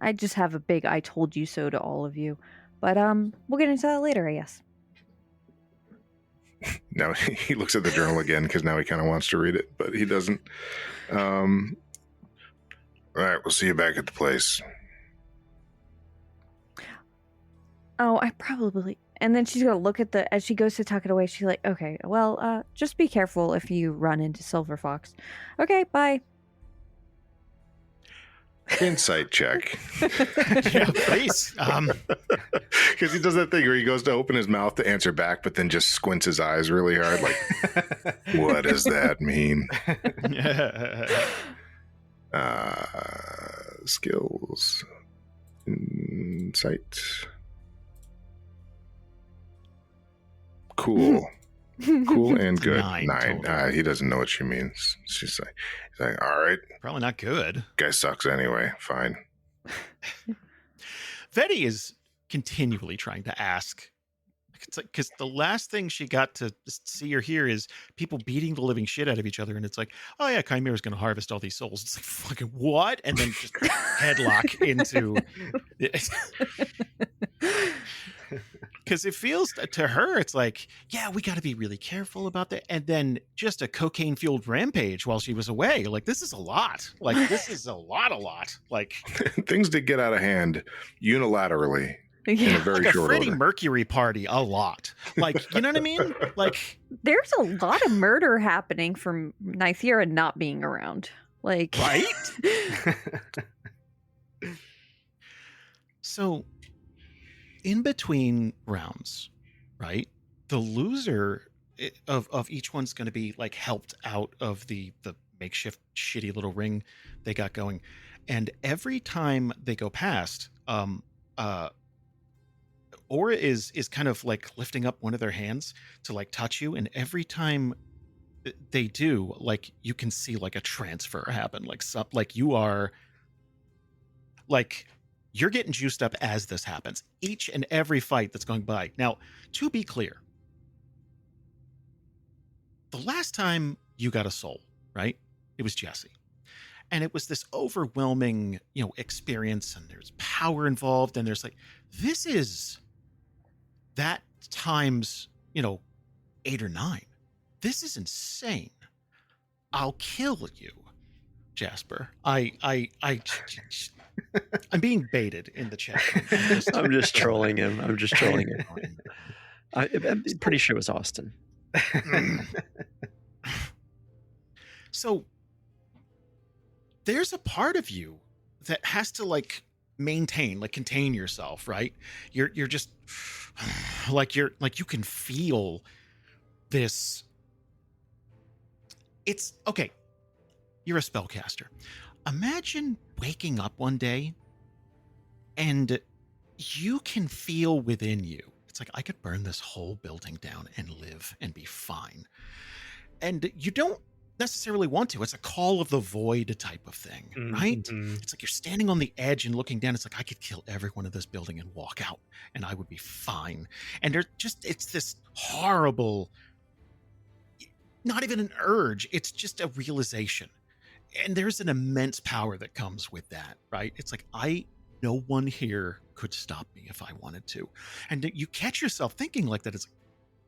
I just have a big I told you so to all of you. But we'll get into that later, I guess. Now he looks at the journal again because now he kind of wants to read it, but he doesn't. All right, we'll see you back at the place. Oh, I probably... And then she's going to look at as she goes to tuck it away, she's like, okay, well, just be careful if you run into Silver Fox. Okay, bye. Insight check. Yeah, please. Because he does that thing where he goes to open his mouth to answer back, but then just squints his eyes really hard, like, what does that mean? Skills. Insight. cool. Cool and good. Nine. Total. He doesn't know what she means. He's like, all right. Probably not good. Guy sucks anyway. Fine. Vetty is continually trying to ask. It's like, because the last thing she got to see or hear is people beating the living shit out of each other. And it's like, oh yeah, Chimera's going to harvest all these souls. It's like, fucking what? And then just headlock into... Because it feels to her, it's like, yeah, we got to be really careful about that. And then just a cocaine-fueled rampage while she was away. Like, this is a lot. Like, this is a lot. Like, things did get out of hand unilaterally. Yeah. In a very like short a Freddie order. Mercury party, a lot. Like, you know what I mean? Like, There's a lot of murder happening from Nythera not being around. Like, right? So, in between rounds, right? The loser of each one's going to be like helped out of the makeshift shitty little ring they got going, and every time they go past, Aura is kind of like lifting up one of their hands to like touch you, and every time they do, like you can see like a transfer happen, like you are like you're getting juiced up as this happens each and every fight that's going by. Now, to be clear, the last time you got a soul, right? It was Jesse. And it was this overwhelming, experience, and there's power involved, and there's like, this is that times, 8 or 9. This is insane. I'll kill you, Jasper. I'm being baited in the chat. I'm just trolling him. I'm pretty sure it was Austin. So there's a part of you that has to like contain yourself, right? You're just like you can feel this. It's okay. You're a spellcaster. Imagine waking up one day and you can feel within you. It's like, I could burn this whole building down and live and be fine. And you don't necessarily want to. It's a call of the void type of thing, right? It's like you're standing on the edge and looking down. It's like, I could kill everyone in this building and walk out and I would be fine. And it's this horrible, not even an urge. It's just a realization. And there's an immense power that comes with that, right? It's like, no one here could stop me if I wanted to. And you catch yourself thinking like that. It's like,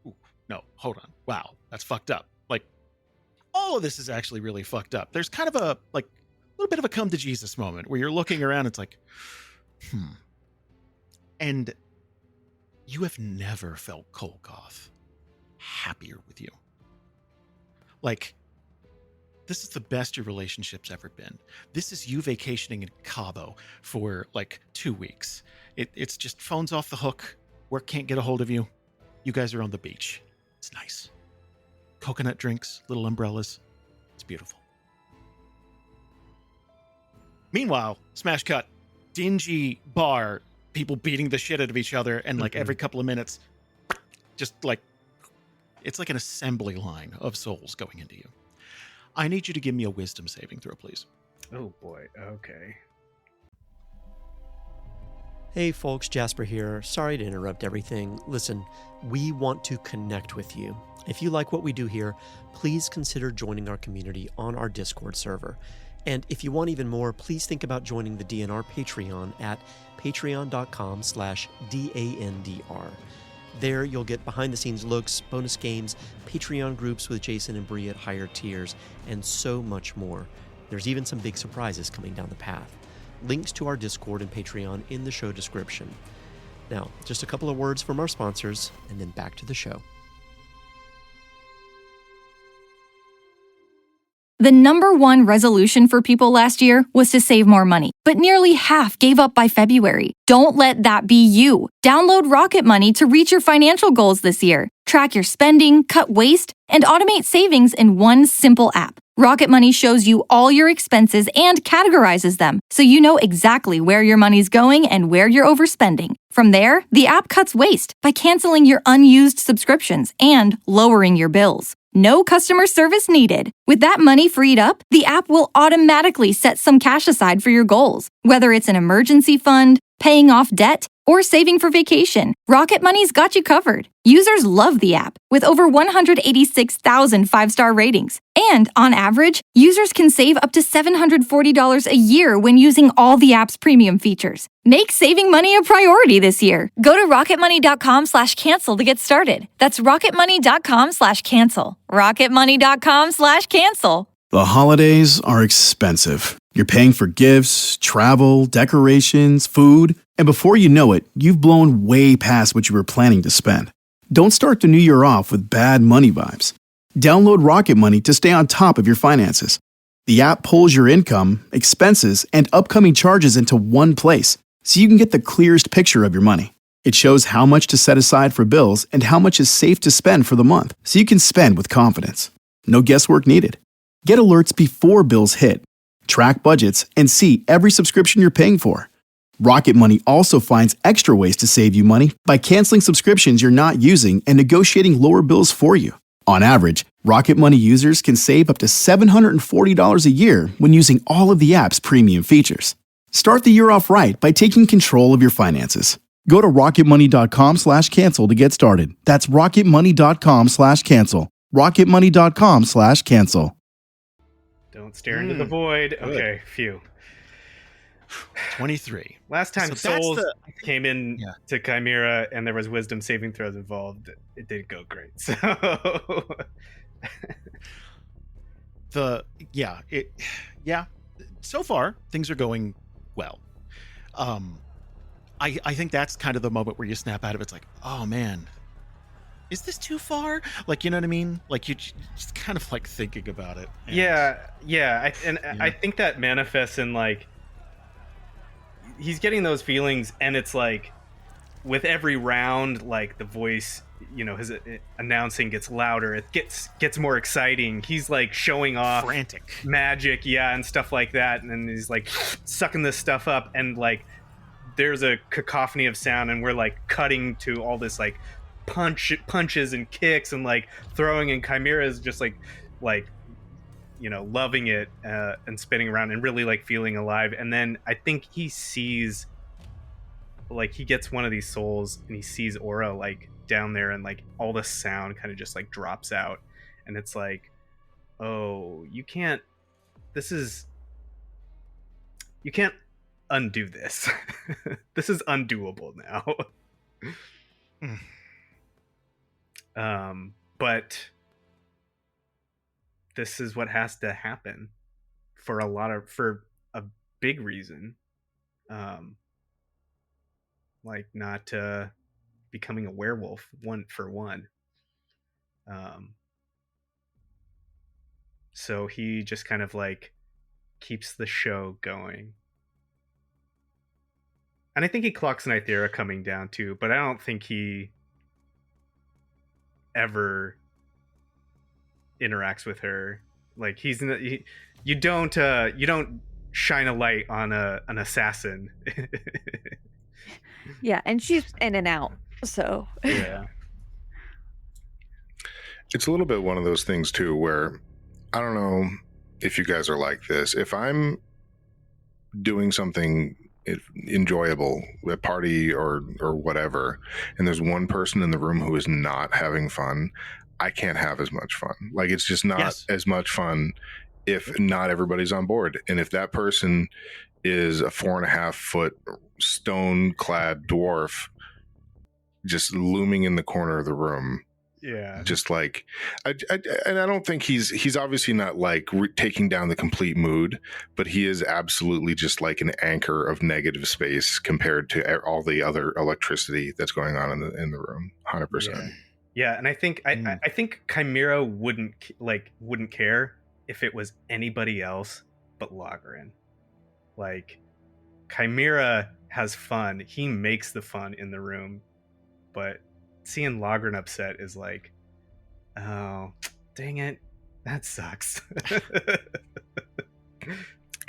ooh, no, hold on. Wow, that's fucked up. Like, all of this is actually really fucked up. There's kind of a little bit of a come to Jesus moment where you're looking around. It's like, And you have never felt Kolgoth happier with you. Like, this is the best your relationship's ever been. This is you vacationing in Cabo for like 2 weeks. It's just phones off the hook. Work can't get a hold of you. You guys are on the beach. It's nice. Coconut drinks, little umbrellas. It's beautiful. Meanwhile, smash cut, dingy bar, people beating the shit out of each other, and like every couple of minutes, just like, it's like an assembly line of souls going into you. I need you to give me a wisdom saving throw, please. Oh boy, okay. Hey folks, Jasper here. Sorry to interrupt everything. Listen, we want to connect with you. If you like what we do here, please consider joining our community on our Discord server. And if you want even more, please think about joining the DNR Patreon at patreon.com/DANDR. There, you'll get behind-the-scenes looks, bonus games, Patreon groups with Jason and Bree at higher tiers, and so much more. There's even some big surprises coming down the path. Links to our Discord and Patreon in the show description. Now, just a couple of words from our sponsors, and then back to the show. The #1 resolution for people last year was to save more money, but nearly half gave up by February. Don't let that be you. Download Rocket Money to reach your financial goals this year. Track your spending, cut waste, and automate savings in one simple app. Rocket Money shows you all your expenses and categorizes them, so you know exactly where your money's going and where you're overspending. From there, the app cuts waste by canceling your unused subscriptions and lowering your bills. No customer service needed. With that money freed up, the app will automatically set some cash aside for your goals, whether it's an emergency fund, paying off debt, or saving for vacation. Rocket Money's got you covered. Users love the app, with over 186,000 five-star ratings. And on average, users can save up to $740 a year when using all the app's premium features. Make saving money a priority this year. Go to rocketmoney.com/cancel to get started. That's rocketmoney.com/cancel. rocketmoney.com/cancel. The holidays are expensive. You're paying for gifts, travel, decorations, food, and before you know it, you've blown way past what you were planning to spend. Don't start the new year off with bad money vibes. Download Rocket Money to stay on top of your finances. The app pulls your income, expenses, and upcoming charges into one place, so you can get the clearest picture of your money. It shows how much to set aside for bills and how much is safe to spend for the month, so you can spend with confidence. No guesswork needed. Get alerts before bills hit, track budgets, and see every subscription you're paying for. Rocket Money also finds extra ways to save you money by canceling subscriptions you're not using and negotiating lower bills for you. On average, Rocket Money users can save up to $740 a year when using all of the app's premium features. Start the year off right by taking control of your finances. Go to rocketmoney.com/cancel to get started. That's rocketmoney.com/cancel. rocketmoney.com/cancel. Don't stare into the void. Good. Okay, phew. 23. Last time So that's Souls the- came in Yeah. to Chimera and there was wisdom saving throws involved, it didn't go great. So So far things are going well. I think that's kind of the moment where you snap out of it. It's like, oh man, is this too far? Like, you know what I mean? Like, you just kind of like thinking about it. And I think that manifests in like he's getting those feelings, and it's like with every round, like the voice, his announcing gets louder. It gets more exciting. He's like showing off frantic magic, and stuff like that, and then he's like sucking this stuff up, and like there's a cacophony of sound, and we're like cutting to all this like punches and kicks and like throwing, and Chimera is just like loving it and spinning around and really like feeling alive. And then I think he sees, like, he gets one of these souls and he sees Aura like down there, and like all the sound kind of just like drops out, and it's like, oh, you can't undo this. This is undoable now. But this is what has to happen for a big reason. Like not becoming a werewolf, one for one. So he just kind of like keeps the show going. And I think he clocks Nythera coming down too, but I don't think he ever interacts with her. Like you don't shine a light on an assassin. Yeah, and she's in and out, so yeah. It's a little bit one of those things too where I don't know if you guys are like this. If I'm doing something enjoyable, a party or whatever, and there's one person in the room who is not having fun, I can't have as much fun. Like, it's just not as much fun if not everybody's on board. And if that person is a 4.5 foot stone clad dwarf just looming in the corner of the room, just like and I don't think he's obviously not like taking down the complete mood, but he is absolutely just like an anchor of negative space compared to all the other electricity that's going on in the room. 100%. Yeah, and I think I think Chimera wouldn't care. if it was anybody else but Logrhyn. Like, Chimera has fun. He makes the fun in the room. But seeing Logrhyn upset is like, oh, dang it. That sucks.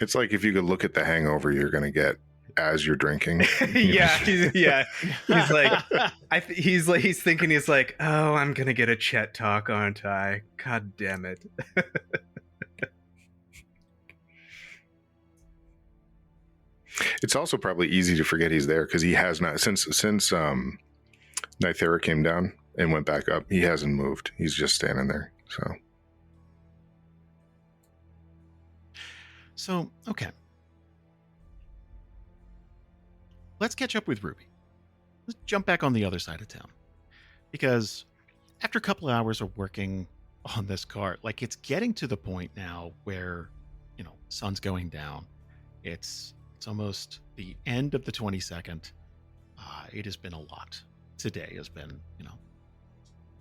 It's like if you could look at the hangover you're going to get as you're drinking. He's thinking, oh, I'm going to get a Chet talk, aren't I? God damn it. It's also probably easy to forget he's there because he has not since Nythera came down and went back up. He hasn't moved. He's just standing there. So, okay. Let's catch up with Ruby. Let's jump back on the other side of town. Because after a couple of hours of working on this cart, like, it's getting to the point now where, sun's going down. It's almost the end of the 22nd. It has been a lot. Today has been,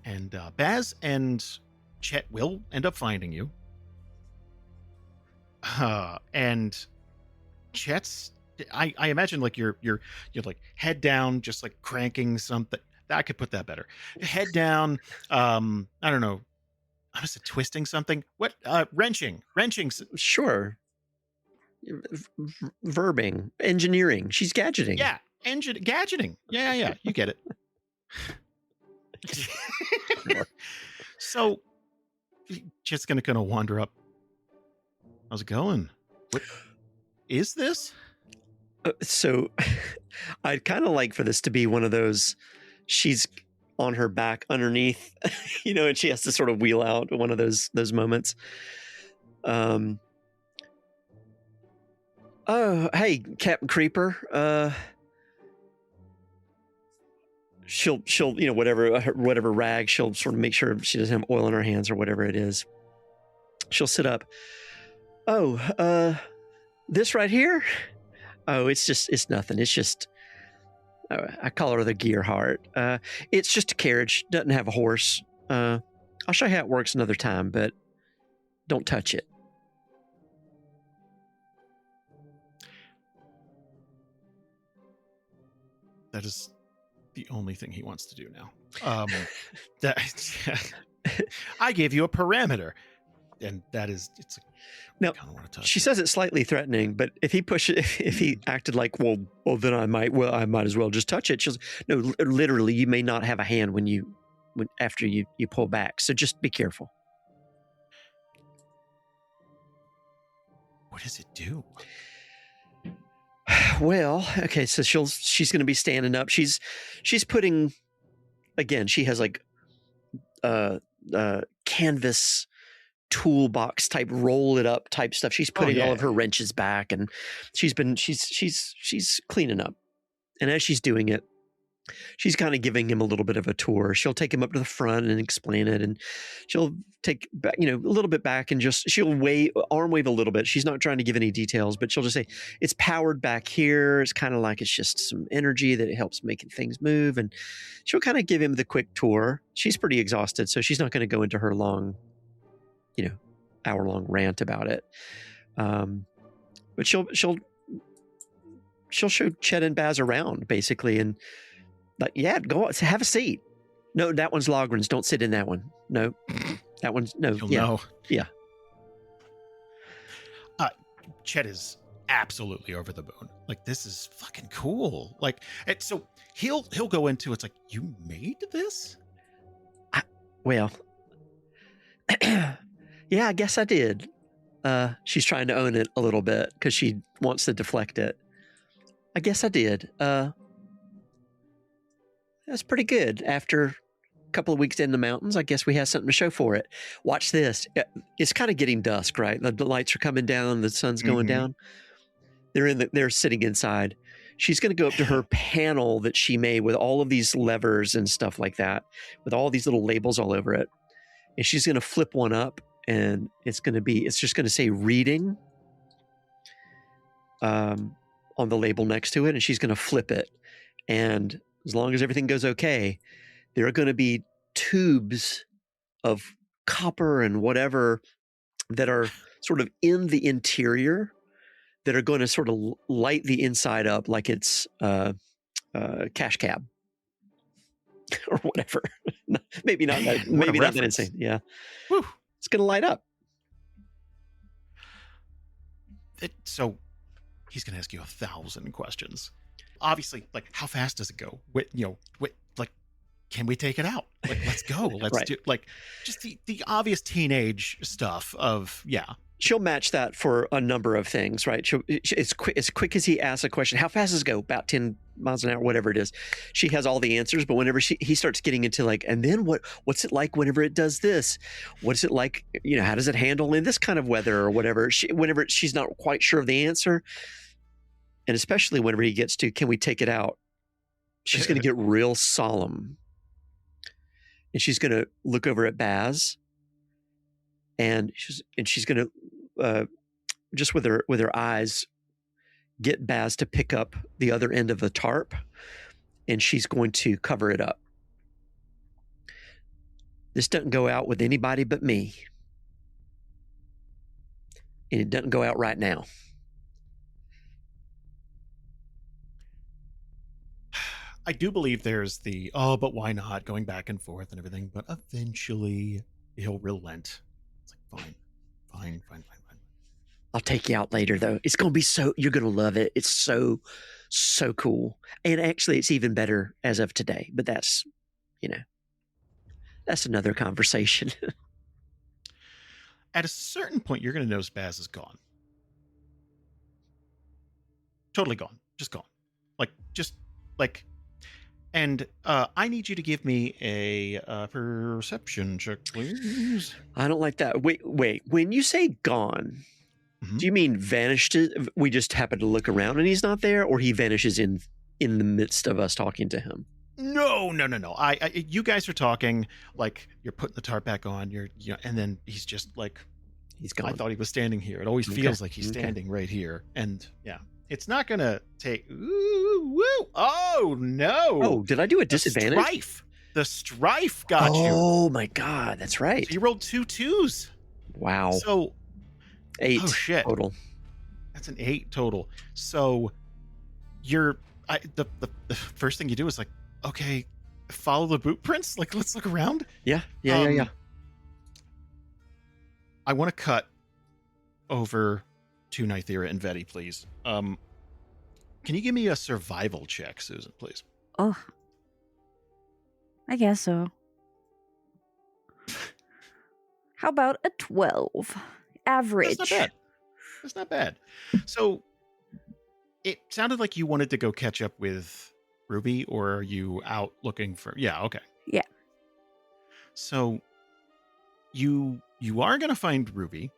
And Baz and Chet will end up finding you. And Chet's, I imagine, like, you're like head down, just like cranking something. I could put that better. Head down. I don't know. I was twisting something. What? Wrenching. Sure. Verbing, engineering. She's gadgeting. Yeah, gadgeting. Yeah. You get it. So, just gonna kind of wander up. How's it going? What is this? So, I'd kind of like for this to be one of those. She's on her back underneath, and she has to sort of wheel out one of those moments. Oh, hey, Captain Creeper. She'll whatever rag, she'll sort of make sure she doesn't have oil in her hands or whatever it is. She'll sit up. Oh, this right here? Oh, it's nothing. It's just, I call her the Gearheart. It's just a carriage. Doesn't have a horse. I'll show you how it works another time, but don't touch it. That is the only thing he wants to do now. I gave you a parameter, and it's now, I don't want to touch she it. says it's slightly threatening, but if he acted like, well, then I might as well just touch it. She says, no, literally, you may not have a hand after you pull back. So just be careful. What does it do? Well, okay, so she's going to be standing up. She's putting, again, she has like canvas toolbox type, roll it up type stuff. She's putting all of her wrenches back, and she's cleaning up. And as she's doing it, she's kind of giving him a little bit of a tour. She'll take him up to the front and explain it, and she'll take back, a little bit back, and she'll arm wave a little bit. She's not trying to give any details, but she'll just say it's powered back here. It's kind of like it's just some energy that it helps making things move, and she'll kind of give him the quick tour. She's pretty exhausted, so she's not going to go into her long, hour-long rant about it. But she'll show Chet and Baz around basically, and like, yeah, go have a seat. No, that one's Logryn's. Don't sit in that one. No, that one's no. You'll yeah, know. Yeah. Chet is absolutely over the moon. Like, this is fucking cool. Like, so he'll go into it's like, you made this? Well, yeah, I guess I did. She's trying to own it a little bit because she wants to deflect it. I guess I did. That's pretty good. After a couple of weeks in the mountains, I guess we have something to show for it. Watch this. It's kind of getting dusk, right? The lights are coming down. The sun's going down. They're sitting inside. She's going to go up to her panel that she made with all of these levers and stuff like that, with all these little labels all over it. And she's going to flip one up, and it's just going to say reading on the label next to it. And she's going to flip it. And as long as everything goes okay, there are going to be tubes of copper and whatever that are sort of in the interior that are going to sort of light the inside up like it's cash cab or whatever. Maybe not Man, that. what a Maybe not that reference. insane. Yeah, Whew. it's going to light up. So he's going to ask you 1,000 questions. Obviously, like, how fast does it go? Like, can we take it out? Like, let's go. Let's Right. do, like, just the obvious teenage stuff of, yeah. She'll match that for a number of things, right? As quick as he asks a question, how fast does it go? About 10 miles an hour, whatever it is. She has all the answers, but whenever he starts getting into like, and then what's it like whenever it does this? What's it like? How does it handle in this kind of weather or whatever? Whenever she's not quite sure of the answer, and especially whenever he gets to, can we take it out? She's going to get real solemn, and she's going to look over at Baz. And she's going to just with her eyes get Baz to pick up the other end of the tarp, and she's going to cover it up. This doesn't go out with anybody but me, and it doesn't go out right now. I do believe there's the, but why not, going back and forth and everything, but eventually he'll relent. It's like, fine. I'll take you out later, though. It's going to be you're going to love it. It's so cool. And actually, it's even better as of today. But that's another conversation. At a certain point, you're going to notice Baz is gone. Totally gone. Just gone. And I need you to give me a perception check, please. I don't like that. Wait. When you say gone, do you mean vanished? We just happen to look around and he's not there, or he vanishes in the midst of us talking to him? No. You guys are talking, like, you're putting the tarp back on. And then he's just like, he's gone. I thought he was standing here. It always feels like he's standing right here. And yeah, it's not gonna take. Ooh, woo! Oh no! Oh, did I do a disadvantage? The strife got you. Oh my God, that's right. So you rolled 2 2s. Wow. So 8 total. That's an 8 total. So the first thing you do is like, okay, follow the boot prints. Like, let's look around. Yeah. I want to cut over to Nythera and Vetty, please. Can you give me a survival check, Susan, please? Oh, I guess so. How about a 12? Average. That's not bad. So it sounded like you wanted to go catch up with Ruby, or are you out looking for... Yeah, okay. Yeah. So you are going to find Ruby,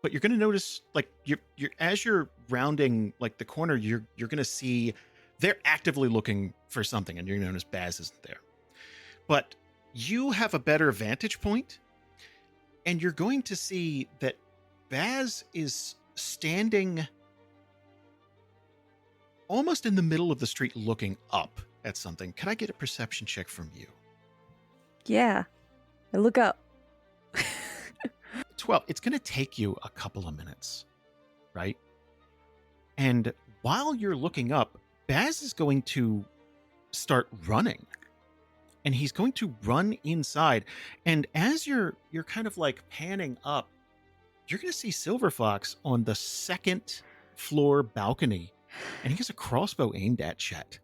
but you're going to notice, like, you're as you're rounding, like, the corner, you're going to see they're actively looking for something, and you're going to notice Baz isn't there. But you have a better vantage point, and you're going to see that Baz is standing almost in the middle of the street looking up at something. Can I get a perception check from you? Yeah. I look up. 12. It's going to take you a couple of minutes, right? And while you're looking up, Baz is going to start running. And he's going to run inside. And as you're kind of like panning up, you're going to see Silver Fox on the 2nd floor balcony. And he has a crossbow aimed at Chet.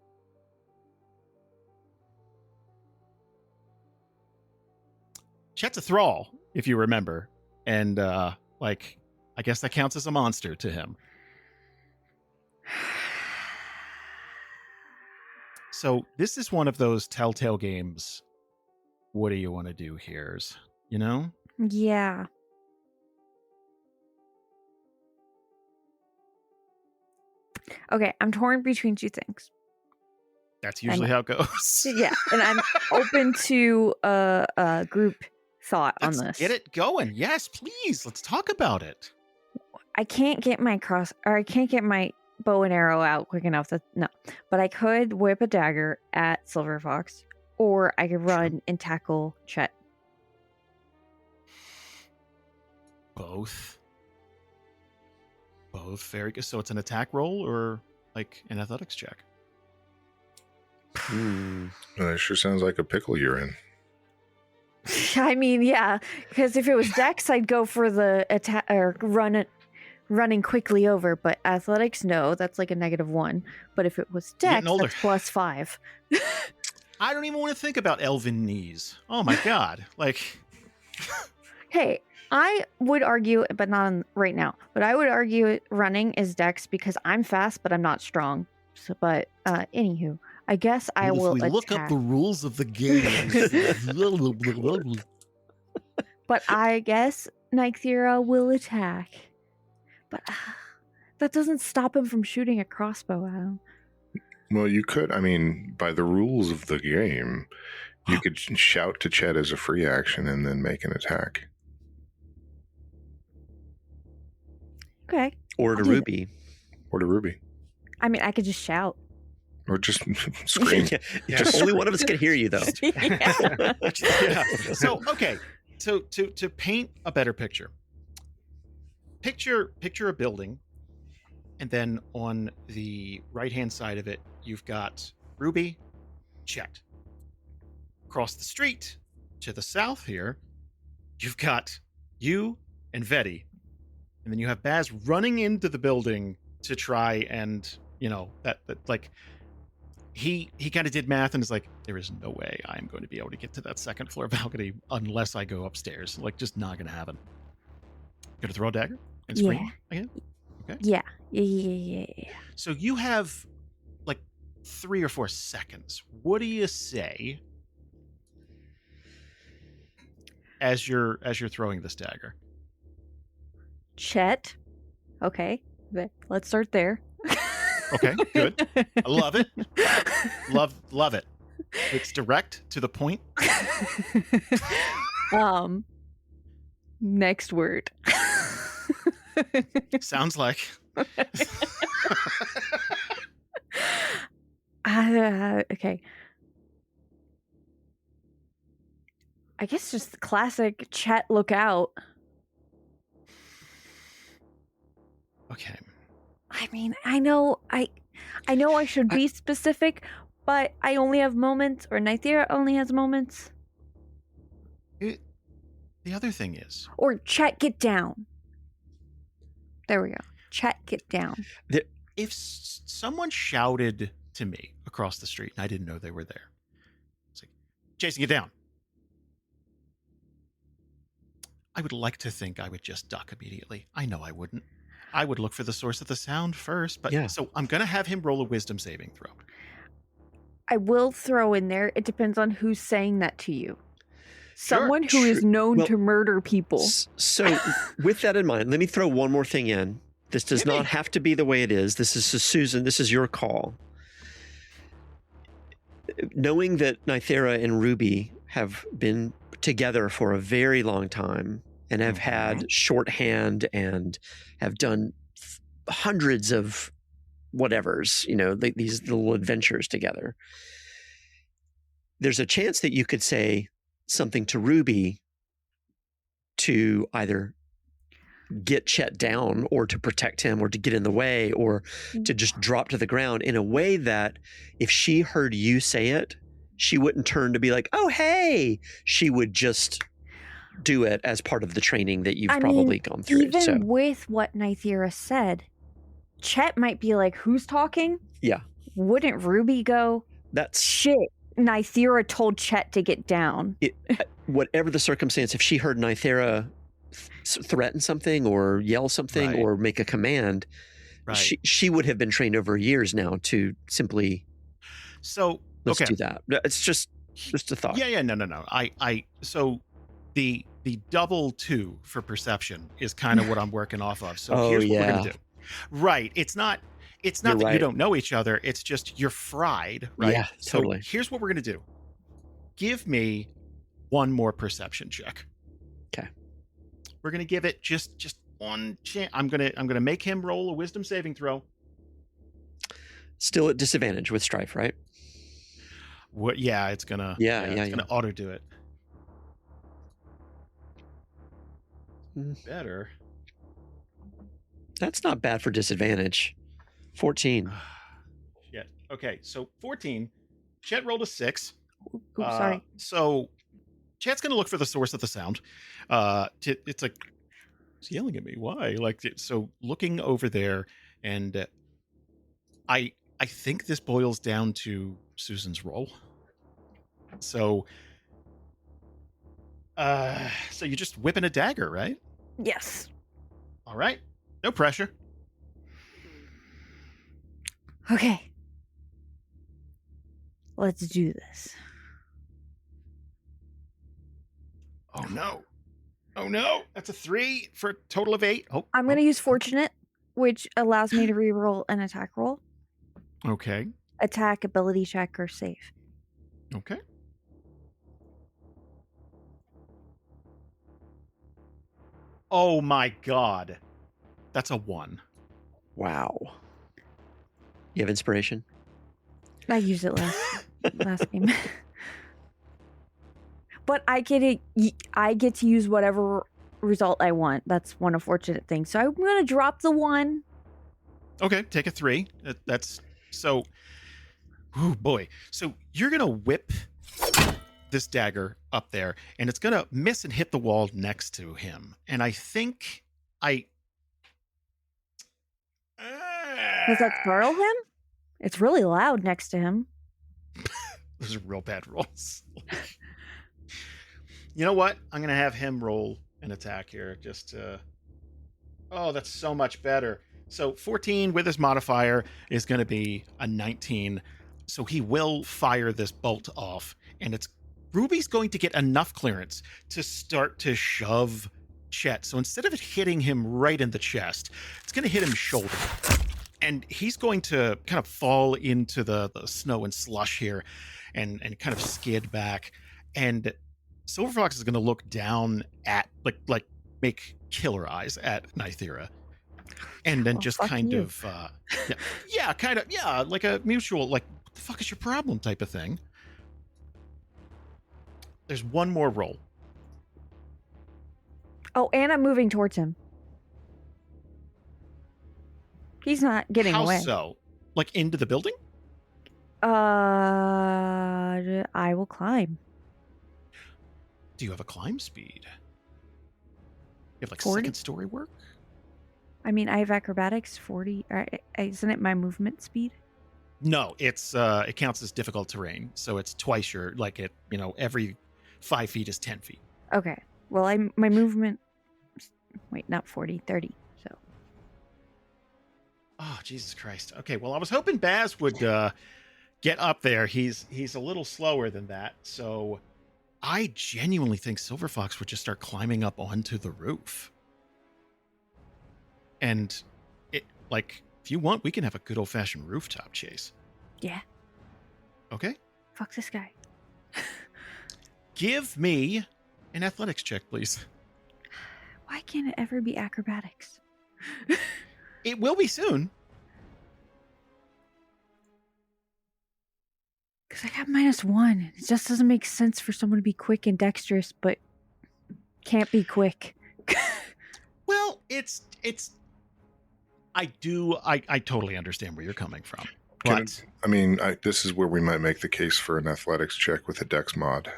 Chet's a thrall, if you remember. And, I guess that counts as a monster to him. So this is one of those telltale games. What do you want to do here? You know? Yeah. Okay, I'm torn between 2 things. That's usually how it goes. Yeah, and I'm open to a group thought on this. Let's get it going. Yes, please. Let's talk about it. I can't get my bow and arrow out quick enough. No, but I could whip a dagger at Silver Fox, or I could run and tackle Chet. Both. Very good. So it's an attack roll or like an athletics check? That sure sounds like a pickle you're in. I mean, yeah, because if it was Dex, I'd go for the attack or running quickly over. But athletics, no, that's like a -1. But if it was Dex, that's +5. I don't even want to think about elven knees. Oh my god! Like, hey, I would argue, but not right now. But I would argue running is Dex because I'm fast, but I'm not strong. So, but anywho. I guess I will if we look up the rules of the game. But I guess Nythera will attack. But that doesn't stop him from shooting a crossbow at him. Well, you could. I mean, by the rules of the game, you could shout to Chet as a free action and then make an attack. Okay. Or to Ruby. Or to Ruby. I mean, I could just shout. Or just scream. Just only one of us can hear you, though. Yeah. So, okay. So to paint a better picture, picture a building, and then on the right-hand side of it, you've got Ruby, Chet. Across the street, to the south here, you've got you and Vetti. And then you have Baz running into the building to try and, that like... He kind of did math and is like, there is no way I'm going to be able to get to that second floor balcony unless I go upstairs. Like, just not going to happen. Gonna throw a dagger and scream again? Okay. Yeah. So you have like 3 or 4 seconds. What do you say as you're throwing this dagger? Chet. Okay. Let's start there. Okay, good. I love it. Love it. It's direct to the point. Next word. Sounds like. Okay. I guess just the classic Chet look out. Okay. I mean, I know I should be specific, but I only have moments, or Nythera only has moments. The other thing is... Or Chet, get down. There we go. Chet, get down. If someone shouted to me across the street and I didn't know they were there, it's like, Jason, get down. I would like to think I would just duck immediately. I know I wouldn't. I would look for the source of the sound first, but so I'm going to have him roll a wisdom saving throw. I will throw in there, it depends on who's saying that to you. Someone who is known to murder people. So with that in mind, let me throw one more thing in. This does not have to be the way it is. This is Susan. This is your call. Knowing that Nythera and Ruby have been together for a very long time and have had shorthand and have done hundreds of whatevers, these little adventures together. There's a chance that you could say something to Ruby to either get Chet down or to protect him or to get in the way or to just drop to the ground in a way that if she heard you say it, she wouldn't turn to be like, oh, hey, she would just do it as part of the training that you've probably gone through. Even with what Nythera said, Chet might be like, who's talking? Yeah. Wouldn't Ruby go, that's shit, Nythera told Chet to get down. Whatever the circumstance, if she heard Nythera threaten something or yell something or make a command, she would have been trained over years now to simply let's do that. It's just a thought. Yeah, no. So the double 2 for perception is kind of what I'm working off of. So here's what we're gonna do. Right. It's not that you don't know each other. It's just you're fried, right? Yeah, totally. So here's what we're gonna do. Give me one more perception check. Okay. We're gonna give it just one chance. I'm gonna make him roll a wisdom saving throw. Still at disadvantage with strife, right? What? Yeah, it's gonna. It's gonna auto do it. better. That's not bad for disadvantage. 14. Shit. Okay, so 14. Chet rolled a 6. Oops, sorry. So Chet's going to look for the source of the sound. It's like, he's yelling at me. Why? Like, so looking over there, and I think this boils down to Susan's role. So you're just whipping a dagger, right? Yes. All right. No pressure. Okay. Let's do this. Oh no. Oh no. That's a 3 for a total of 8. Oh, I'm going to use Fortunate, which allows me to reroll an attack roll. Okay. Attack, ability check, or save. Okay. Oh my god. That's a 1. Wow. You have inspiration? I used it last game. But I get to use whatever result I want. That's one unfortunate thing. So I'm going to drop the 1. Okay, take a 3. That's so. Oh boy. So you're gonna whip this dagger up there, and it's gonna miss and hit the wall next to him. And I think Does that startle him? It's really loud next to him. Those are real bad rolls. You know what? I'm gonna have him roll an attack here. Just oh, that's so much better. So 14 with his modifier is going to be a 19. So he will fire this bolt off, and Ruby's going to get enough clearance to start to shove Chet. So instead of it hitting him right in the chest, it's going to hit him shoulder. And he's going to kind of fall into the snow and slush here and kind of skid back. And Silver Fox is going to look down at, like make killer eyes at Nythera. And then just kind of, like a mutual, like, what the fuck is your problem type of thing. There's one more roll. Oh, and I'm moving towards him. He's not getting away. How so? Like into the building? I will climb. Do you have a climb speed? You have like 40? second story work? I mean, I have acrobatics 40. Isn't it my movement speed? No, it counts as difficult terrain. So it's twice your, like it, every 5 feet is 10 feet. Okay. Well, my movement, wait, not 40, 30. So. Oh, Jesus Christ. Okay. Well, I was hoping Baz would get up there. He's a little slower than that. So I genuinely think Silver Fox would just start climbing up onto the roof. And if you want, we can have a good old-fashioned rooftop chase. Yeah. Okay. Fuck this guy. Give me an athletics check, please. Why can't it ever be acrobatics? It will be soon. Because I got -1. It just doesn't make sense for someone to be quick and dexterous, but can't be quick. Well, it's. I totally understand where you're coming from. But this is where we might make the case for an athletics check with a dex mod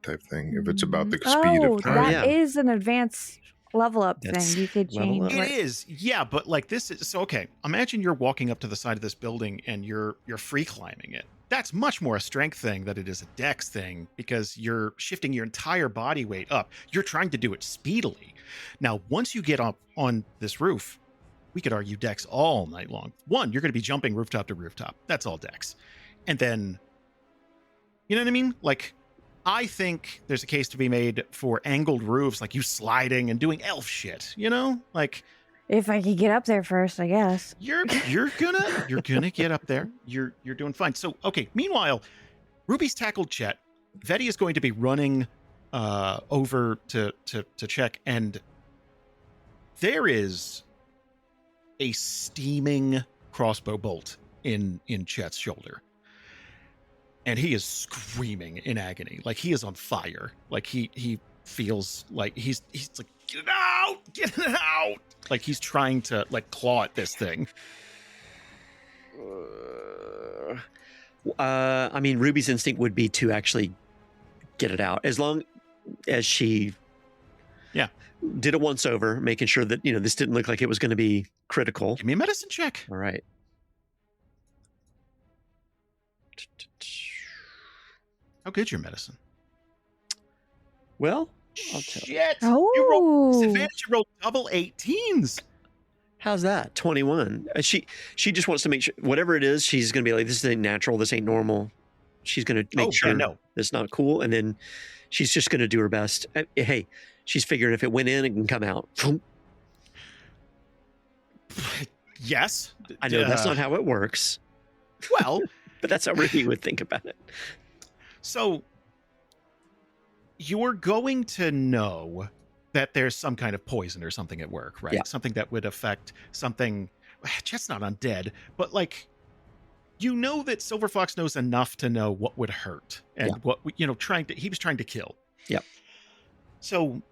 type thing. If it's about the speed of time. That is an advanced level up thing. You could change it. Is, yeah, but like this is so okay. Imagine you're walking up to the side of this building and you're free climbing it. That's much more a strength thing than it is a dex thing because you're shifting your entire body weight up. You're trying to do it speedily. Now, once you get up on this roof, we could argue dex all night long. One, you're going to be jumping rooftop to rooftop. That's all dex. And then, you know what I mean? Like, I think there's a case to be made for angled roofs, like you sliding and doing elf shit, Like, if I could get up there first, I guess. You're gonna get up there. You're doing fine. So, okay, meanwhile, Ruby's tackled Chet. Vetty is going to be running over to check, and there is a steaming crossbow bolt in Chet's shoulder. And he is screaming in agony. Like he is on fire. Like he feels like he's like Get it out! Get it out! Like he's trying to like claw at this thing. I mean, Ruby's instinct would be to actually get it out, as long as she did it once over, making sure that, this didn't look like it was going to be critical. Give me a medicine check. All right. How good's your medicine? Well, Shit! Oh. You rolled disadvantage. You rolled double 18s. How's that? 21. She just wants to make sure, whatever it is, she's going to be like, this ain't natural. This ain't normal. She's going to make sure it's not cool. And then she's just going to do her best. Hey, she's figuring if it went in, it can come out. Yes. I know that's not how it works. Well, but that's how Ruby would think about it. So you're going to know that there's some kind of poison or something at work, right? Yeah. Something that would affect something. Just not undead, but like, you know that Silver Fox knows enough to know what would hurt and what, he was trying to kill. Yep. So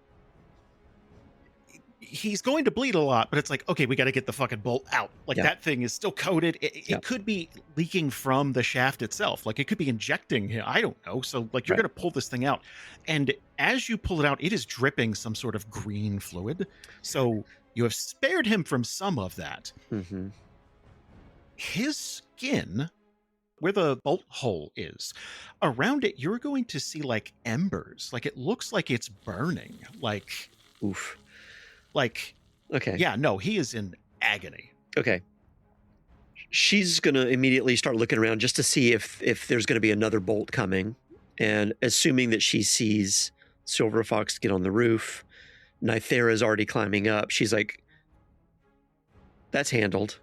he's going to bleed a lot, but it's like, okay, we got to get the fucking bolt out. Like that thing is still coated. It could be leaking from the shaft itself. Like it could be injecting him. I don't know. So like you're going to pull this thing out. And as you pull it out, it is dripping some sort of green fluid. So you have spared him from some of that. Mm-hmm. His skin, where the bolt hole is, around it, you're going to see like embers. Like it looks like it's burning. Like, oof. Like, okay. Yeah, no, he is in agony. Okay. She's going to immediately start looking around just to see if there's going to be another bolt coming. And assuming that she sees Silver Fox get on the roof, Nythera is already climbing up. She's like, that's handled,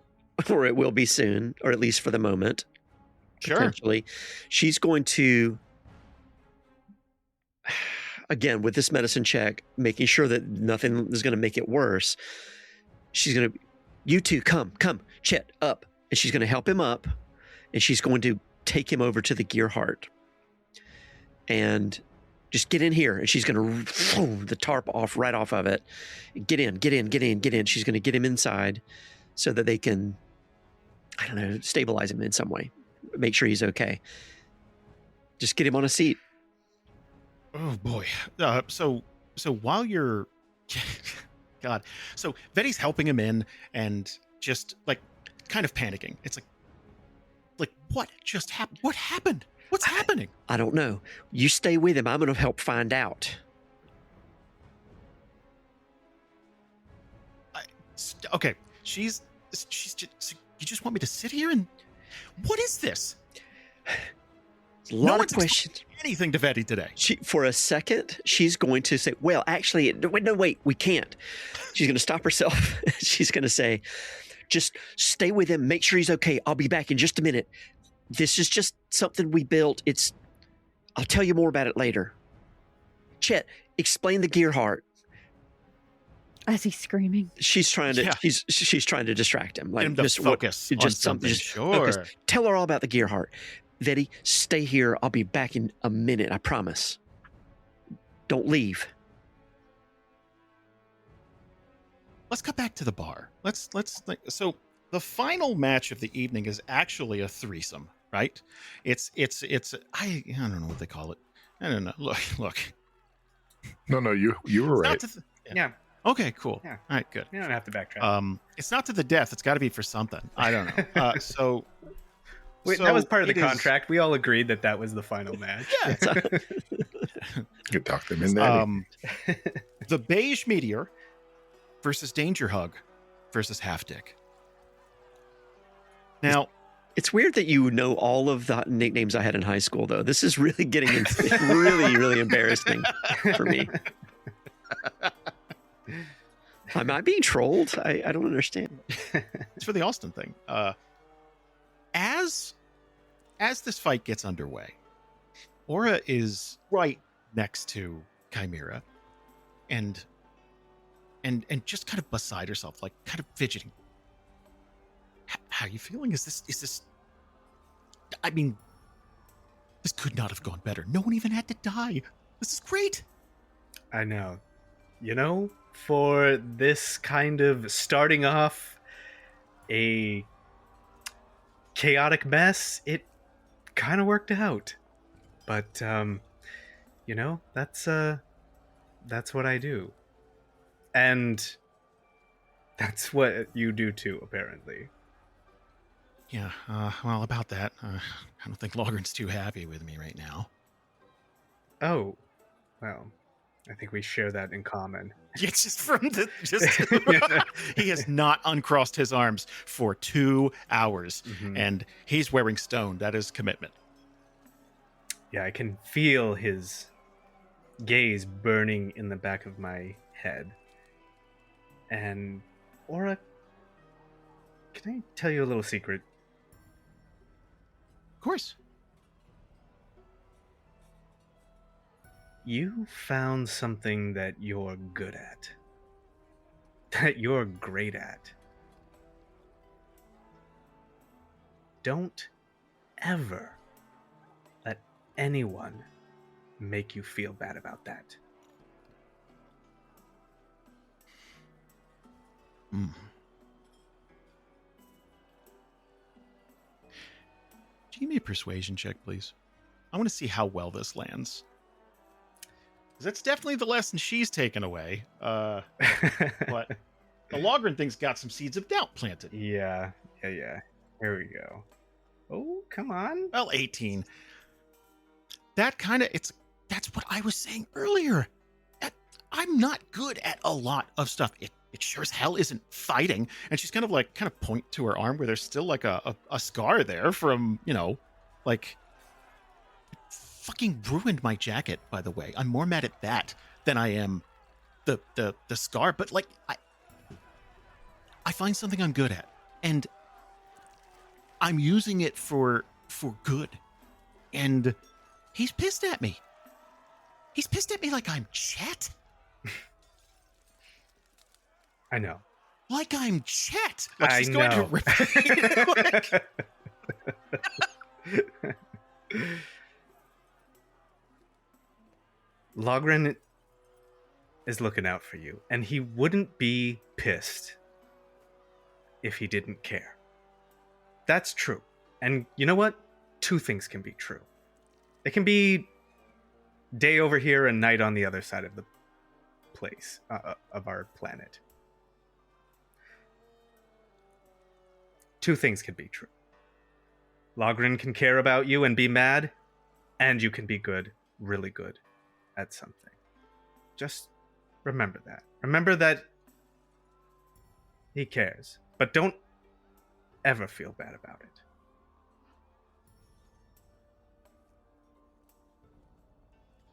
or it will be soon, or at least for the moment. Sure. Potentially. She's going to, again, with this medicine check, making sure that nothing is going to make it worse. She's going to, you two, come, Chet, up. And she's going to help him up, and she's going to take him over to the Gearheart. And just get in here. And she's going to throw the tarp right off of it. Get in. She's going to get him inside so that they can, I don't know, stabilize him in some way. Make sure he's okay. Just get him on a seat. Oh boy. So while you're, God, so Vetti's helping him in and just like kind of panicking. It's like what just happened? What happened? What's happening? I don't know. You stay with him. I'm going to help find out. Okay. She's just, you just want me to sit here and what is this? A lot of questions. Anything to Vetti today. For a second, she's going to say, well, actually, no, wait, we can't. She's going to stop herself. She's going to say, just stay with him. Make sure he's okay. I'll be back in just a minute. This is just something we built. I'll tell you more about it later. Chet, explain the Gearheart. As he's screaming. She's trying to she's trying to distract him. Like just focus on something. Sure. Focus. Tell her all about the Gearheart. Vetti, stay here. I'll be back in a minute. I promise. Don't leave. Let's get back to the bar. So the final match of the evening is actually a threesome, right? It's I don't know what they call it. I don't know. Look. No, you were right. Yeah. Okay, cool. Yeah. All right, good. You don't have to backtrack. It's not to the death. It's got to be for something. I don't know. Wait, that was part of the contract. We all agreed that was the final match. Yeah. You talked them in there. The Beige Meteor versus Danger Hug versus Half Dick. Now, it's weird that you know all of the nicknames I had in high school, though. This is really getting really, really embarrassing for me. Am I being trolled? I don't understand. It's for the Austin thing. As this fight gets underway, Aura is right next to Chimera and just kind of beside herself, like kind of fidgeting. How are you feeling? Is this I mean, this could not have gone better. No one even had to die. This is great. I know. for this kind of starting off a chaotic mess, it kind of worked out. But that's what I do. And that's what you do too, apparently. Yeah, well, about that, I don't think Logryn's too happy with me right now. Oh, well, I think we share that in common. It's just he has not uncrossed his arms for 2 hours, and he's wearing stone. That is commitment. Yeah, I can feel his gaze burning in the back of my head. And, Aura, can I tell you a little secret? Of course. You found something that you're good at. That you're great at. Don't ever let anyone make you feel bad about that. Give me a persuasion check, please. I want to see how well this lands. Because that's definitely the lesson she's taken away. But the Logrhyn thing's got some seeds of doubt planted. Yeah. Here we go. Oh, come on. Well, 18. That kind of, that's what I was saying earlier. I'm not good at a lot of stuff. It sure as hell isn't fighting. And she's kind of point to her arm where there's still like a scar there from, like, it fucking ruined my jacket, by the way. I'm more mad at that than I am the scar. But like, I find something I'm good at, and I'm using it for good. And he's pissed at me. He's pissed at me like I'm Chet. I know. Like I'm Chet. Like she's going to rip me. Logrhyn is looking out for you, and he wouldn't be pissed if he didn't care. That's true. And you know what? 2 things can be true. It can be day over here and night on the other side of the place, of our planet. 2 things can be true. Logrhyn can care about you and be mad, and you can be good, really good at something. Just remember that. Remember that he cares, but don't ever feel bad about it.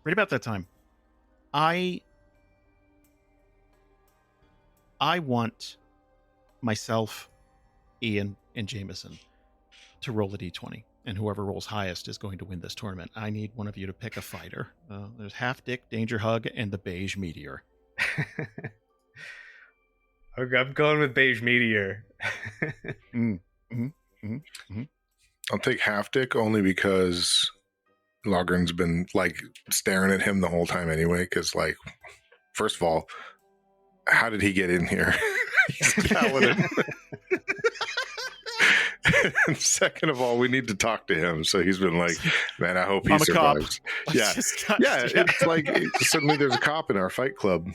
Right about that time, I want myself, Ian, and Jamieson to roll a d20, and whoever rolls highest is going to win this tournament. I need one of you to pick a fighter. There's Half Dick, Danger Hug, and the Beige Meteor. I'm going with Beige Meteor. I'll take Half Dick only because Logryn's been like staring at him the whole time anyway. Because, like, first of all, how did he get in here? He's a paladin. And second of all, we need to talk to him. So he's been like, man, I hope he survives. Yeah. It's like suddenly there's a cop in our fight club.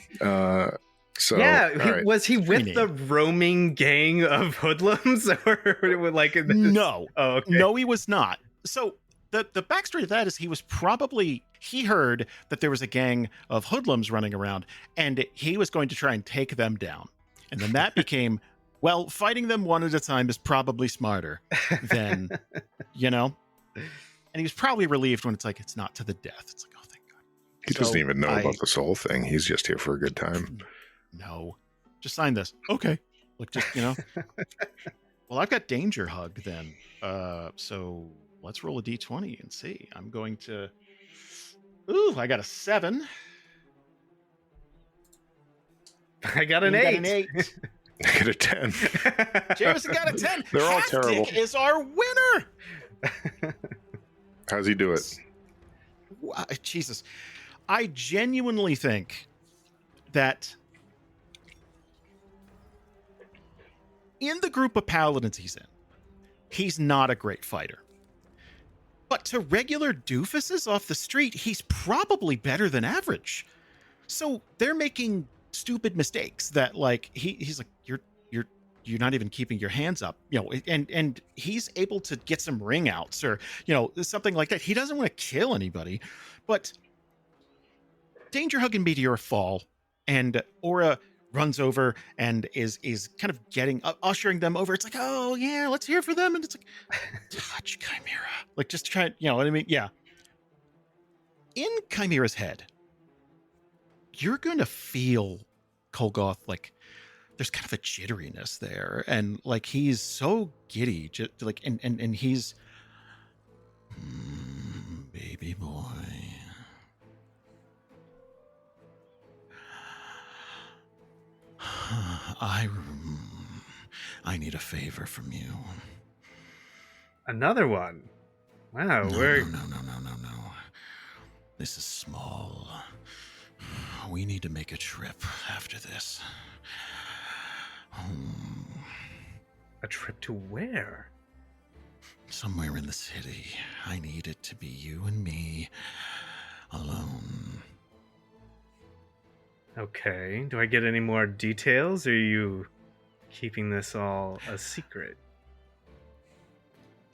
So yeah, was he with the roaming gang of hoodlums, or like no? Oh, okay. No, he was not. So the backstory of that is he heard that there was a gang of hoodlums running around, and he was going to try and take them down, and then that became, well, fighting them one at a time is probably smarter than, And he was probably relieved when it's like, it's not to the death. It's like, oh, thank God. He doesn't even know about this whole thing. He's just here for a good time. No, just sign this. Okay. Look, just, Well, I've got Danger Hug then. So let's roll a d20 and see. I'm going to, I got a 7. I got an 8. I got a 10. Jamieson got a 10. They're all terrible. Dick is our winner. How's he do it? Jesus. I genuinely think that in the group of paladins he's in, he's not a great fighter. But to regular doofuses off the street, he's probably better than average. So they're making stupid mistakes that, like, he's like, you're not even keeping your hands up, you know, and he's able to get some ring outs or, you know, something like that. He doesn't want to kill anybody, but Danger Hug and Meteor fall, and Aura runs over and is kind of ushering them over. It's like, oh yeah, let's hear for them. And it's like, touch Chimera. Like, just try, you know what I mean? Yeah. In Chimera's head, you're going to feel Kolgoth, like, there's kind of a jitteriness there. And like, he's so giddy, just like, and he's, baby boy. I need a favor from you. Another one. Wow, No. This is small. We need to make a trip after this. A trip to where? Somewhere in the city. I need it to be you and me alone. Okay. Do I get any more details, or are you keeping this all a secret?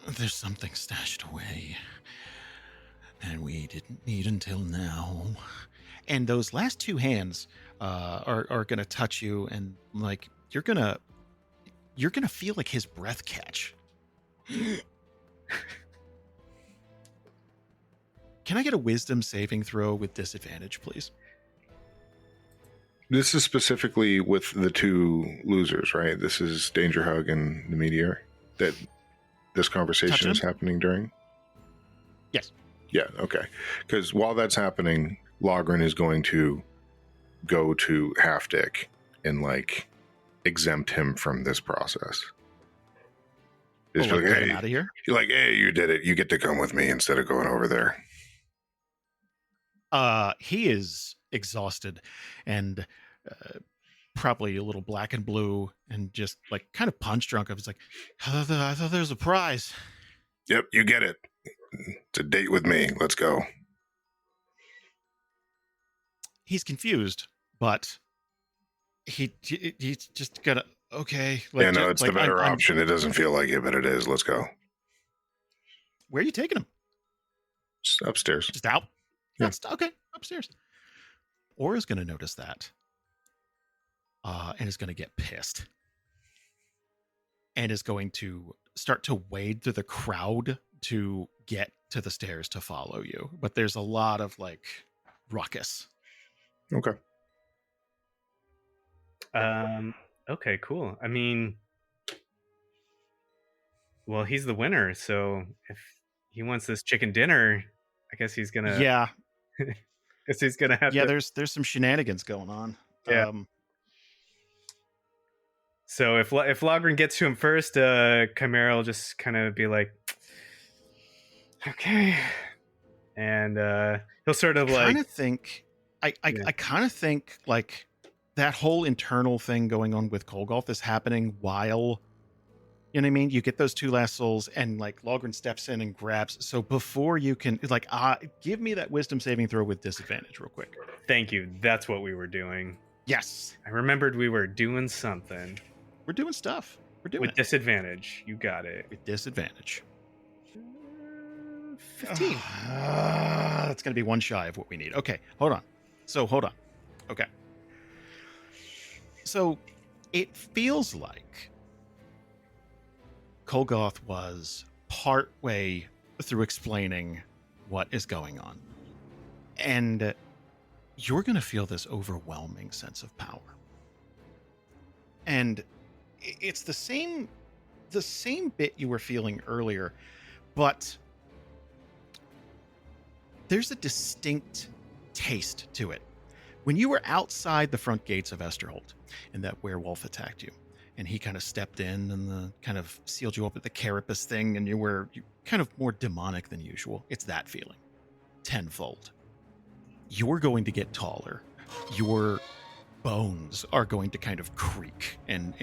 There's something stashed away that we didn't need until now. And those last two hands are going to touch you, and like, you're going to feel like his breath catch. Can I get a wisdom saving throw with disadvantage, please? This is specifically with the two losers, right? This is Danger Hug and the Meteor that this conversation is happening during? Yes. Yeah, okay. Because while that's happening, Logrhyn is going to go to Half Dick and, like, exempt him from this process. Just like, hey, out of here? You're like, hey, you did it. You get to come with me instead of going over there. He is exhausted and probably a little black and blue and just like kind of punch drunk. It's like, I thought there was a prize. Yep, you get it. It's a date with me. Let's go. He's confused, but he's just gonna, okay. Like, yeah, no, it's like, the better option. It doesn't feel like it, but it is. Let's go. Where are you taking him? Just upstairs. Just out? Yeah. Okay, upstairs. Aura's going to notice that and is going to get pissed and is going to start to wade through the crowd to get to the stairs to follow you. But there's a lot of, like, ruckus. Okay. Okay, cool. I mean, well, he's the winner, so if he wants this chicken dinner, I guess he's gonna. Yeah. Guess he's gonna have. Yeah, to... there's some shenanigans going on. Yeah. So if Logrhyn gets to him first, Chimera will just kind of be like, okay, and he'll sort of like. I kind of think like that whole internal thing going on with Kolgoth is happening while. You know what I mean? You get those two last souls, and like Logrhyn steps in and grabs. So before you can, like, give me that wisdom saving throw with disadvantage, real quick. Thank you. That's what we were doing. Yes, I remembered we were doing something. We're doing stuff. We're doing with it. Disadvantage. You got it. With disadvantage. 15. That's gonna be one shy of what we need. Okay, hold on. Okay. So it feels like Kolgoth was part way through explaining what is going on. And you're going to feel this overwhelming sense of power. And it's the same bit you were feeling earlier, but there's a distinct taste to it. When you were outside the front gates of Esterholt and that werewolf attacked you, and he kind of stepped in and kind of sealed you up with the carapace thing, and you're kind of more demonic than usual. It's that feeling. Tenfold. You're going to get taller. Your bones are going to kind of creak and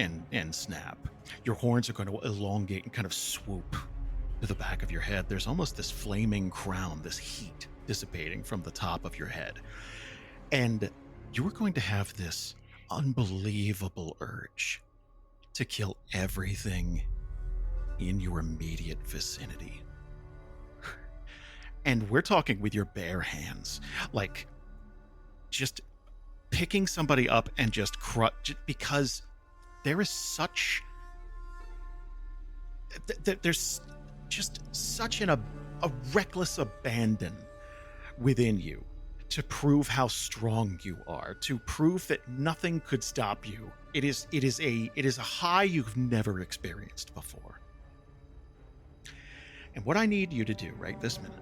snap. Your horns are going to elongate and kind of swoop to the back of your head. There's almost this flaming crown, this heat dissipating from the top of your head. And you are going to have this unbelievable urge to kill everything in your immediate vicinity. And we're talking with your bare hands, like just picking somebody up and just because there is such there's just such a reckless abandon within you to prove how strong you are, to prove that nothing could stop you. It is a high you've never experienced before. And what I need you to do right this minute,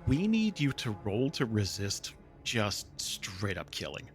we need you to roll to resist just straight up killing.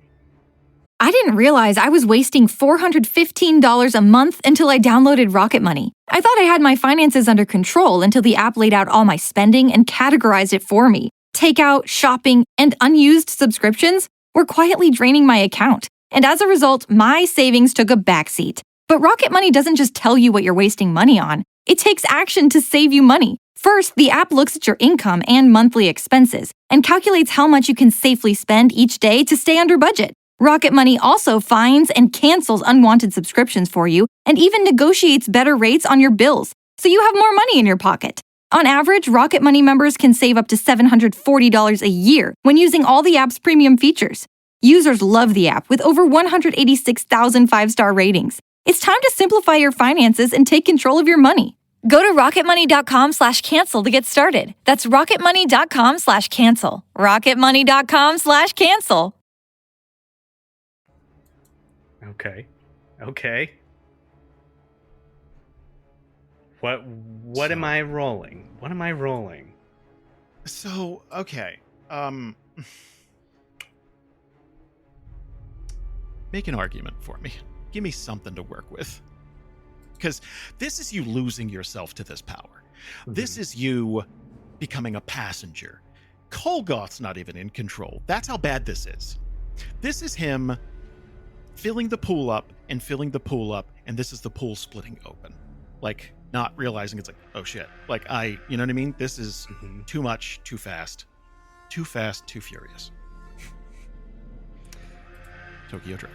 I didn't realize I was wasting $415 a month until I downloaded Rocket Money. I thought I had my finances under control until the app laid out all my spending and categorized it for me. Takeout, shopping, and unused subscriptions were quietly draining my account. And as a result, my savings took a backseat. But Rocket Money doesn't just tell you what you're wasting money on. It takes action to save you money. First, the app looks at your income and monthly expenses and calculates how much you can safely spend each day to stay under budget. Rocket Money also finds and cancels unwanted subscriptions for you and even negotiates better rates on your bills, so you have more money in your pocket. On average, Rocket Money members can save up to $740 a year when using all the app's premium features. Users love the app with over 186,000 five-star ratings. It's time to simplify your finances and take control of your money. Go to rocketmoney.com/cancel to get started. That's rocketmoney.com/cancel. rocketmoney.com/cancel. Okay. What am I rolling? What am I rolling? So, okay. Make an argument for me. Give me something to work with. Because this is you losing yourself to this power. Mm-hmm. This is you becoming a passenger. Kolgoth's not even in control. That's how bad this is. This is him filling the pool up, and this is the pool splitting open. Like, not realizing it's like, oh shit. Like, you know what I mean? This is too much, too fast. Too fast, too furious. Tokyo Drift.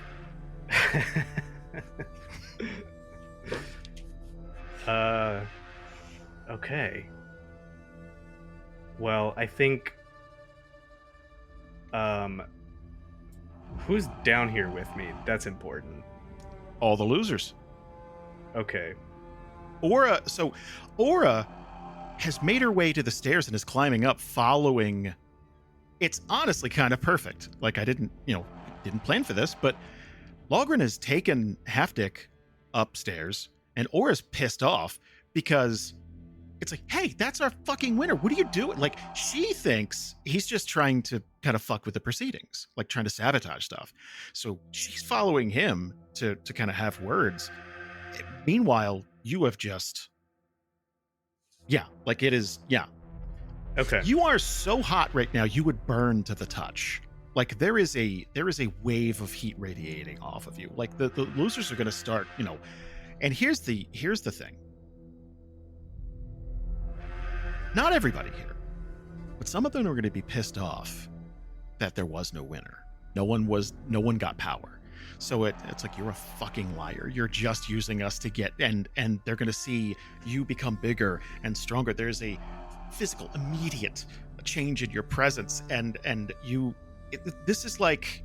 Okay. Well, I think who's down here with me? That's important. All the losers. Okay. Aura has made her way to the stairs and is climbing up following. It's honestly kind of perfect. Like, I didn't plan for this, but Logrhyn has taken Halfdick upstairs and Aura's pissed off because it's like, hey, that's our fucking winner. What are you doing? Like, she thinks he's just trying to kind of fuck with the proceedings, like trying to sabotage stuff. So she's following him to kind of have words. Meanwhile, you have just, it is. Okay. You are so hot right now, you would burn to the touch. Like, there is a wave of heat radiating off of you. Like, the losers are going to start, and here's the thing. Not everybody here, but some of them are going to be pissed off that there was no winner. No one got power. So it's like, you're a fucking liar. You're just using us to get, and they're going to see you become bigger and stronger. There's a physical, immediate change in your presence, and you. This is like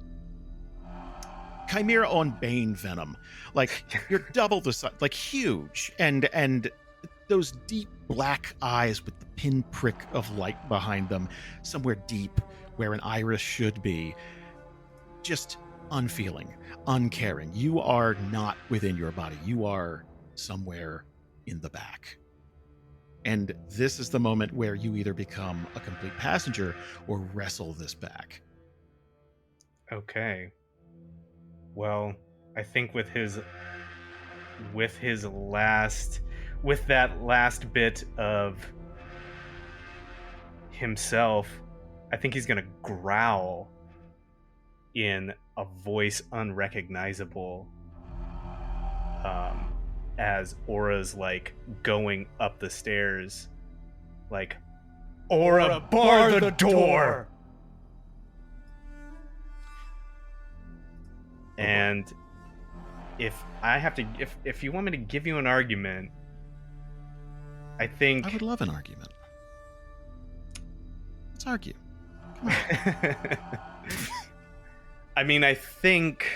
Chimera on Bane venom. Like, you're double the size, like huge, and those deep black eyes with the pinprick of light behind them, somewhere deep where an iris should be. Just unfeeling, uncaring. You are not within your body. You are somewhere in the back. And this is the moment where you either become a complete passenger or wrestle this back. Okay. Well, I think with that last bit of himself, I think he's gonna growl in a voice unrecognizable, as Aura's like going up the stairs, like, Aura, bar the door! And if you want me to give you an argument, I think I would love an argument. Let's argue. Come on. I mean, I think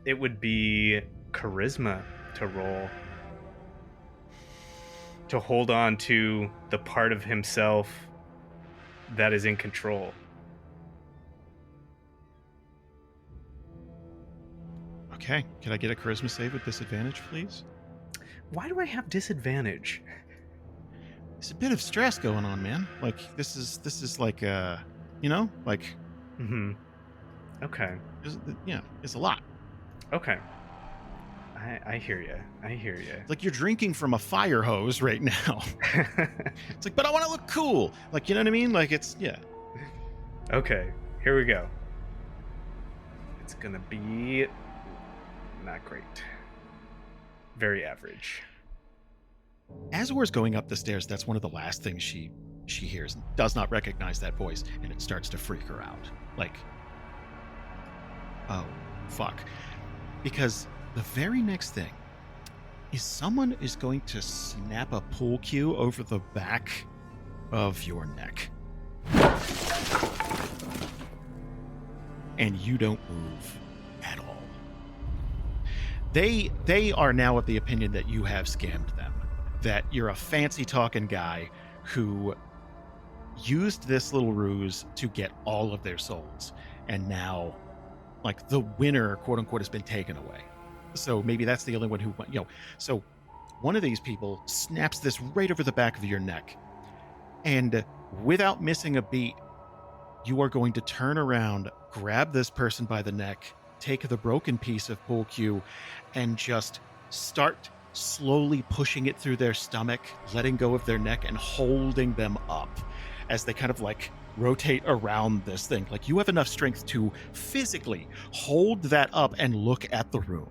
it would be charisma to roll, to hold on to the part of himself that is in control. Okay, can I get a charisma save with disadvantage, please? Why do I have disadvantage? There's a bit of stress going on, man. Like this is like you know, like. Mm-hmm. Okay. It's a lot. Okay. I hear you. It's like you're drinking from a fire hose right now. It's like, but I want to look cool. Like, you know what I mean? Like it's Okay, here we go. It's gonna be not great. Very average. As Aura's going up the stairs, that's one of the last things she hears, and does not recognize that voice, and it starts to freak her out. Like, oh, fuck. Because the very next thing is someone is going to snap a pool cue over the back of your neck. And you don't move at all. They are now of the opinion that you have scammed them, that you're a fancy talking guy who used this little ruse to get all of their souls, and now, like, the winner, quote unquote, has been taken away. So maybe that's the only one who, so one of these people snaps this right over the back of your neck, and without missing a beat, you are going to turn around, grab this person by the neck, take the broken piece of pool cue, and just start slowly pushing it through their stomach, letting go of their neck and holding them up as they kind of like rotate around this thing. Like, you have enough strength to physically hold that up and look at the room.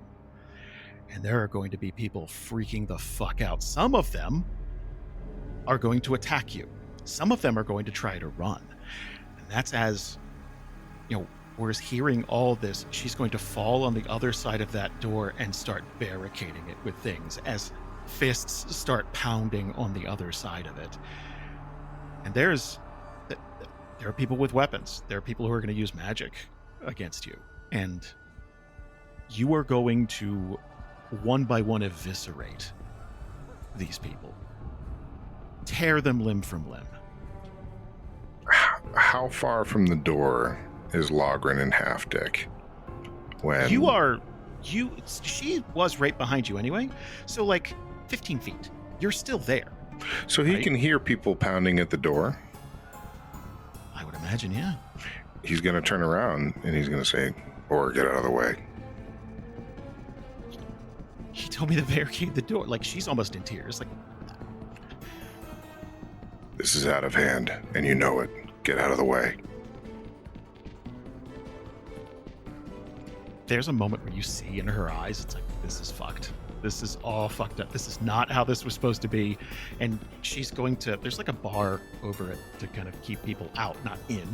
And there are going to be people freaking the fuck out. Some of them are going to attack you. Some of them are going to try to run. And that's as, whereas hearing all this, she's going to fall on the other side of that door and start barricading it with things as fists start pounding on the other side of it. And there are people with weapons. There are people who are going to use magic against you. And you are going to one by one eviscerate these people. Tear them limb from limb. How far from the door is Logrhyn and Half-Dick? When she was right behind you anyway, so like 15 feet. You're still there. So he can hear people pounding at the door? I would imagine, yeah. He's going to turn around and he's going to say, or get out of the way. He told me to barricade the door. Like, she's almost in tears. Like, this is out of hand, and you know it. Get out of the way. There's a moment where you see in her eyes, it's like, this is fucked. This is all fucked up. This is not how this was supposed to be. And she's going to, there's like a bar over it to kind of keep people out, not in.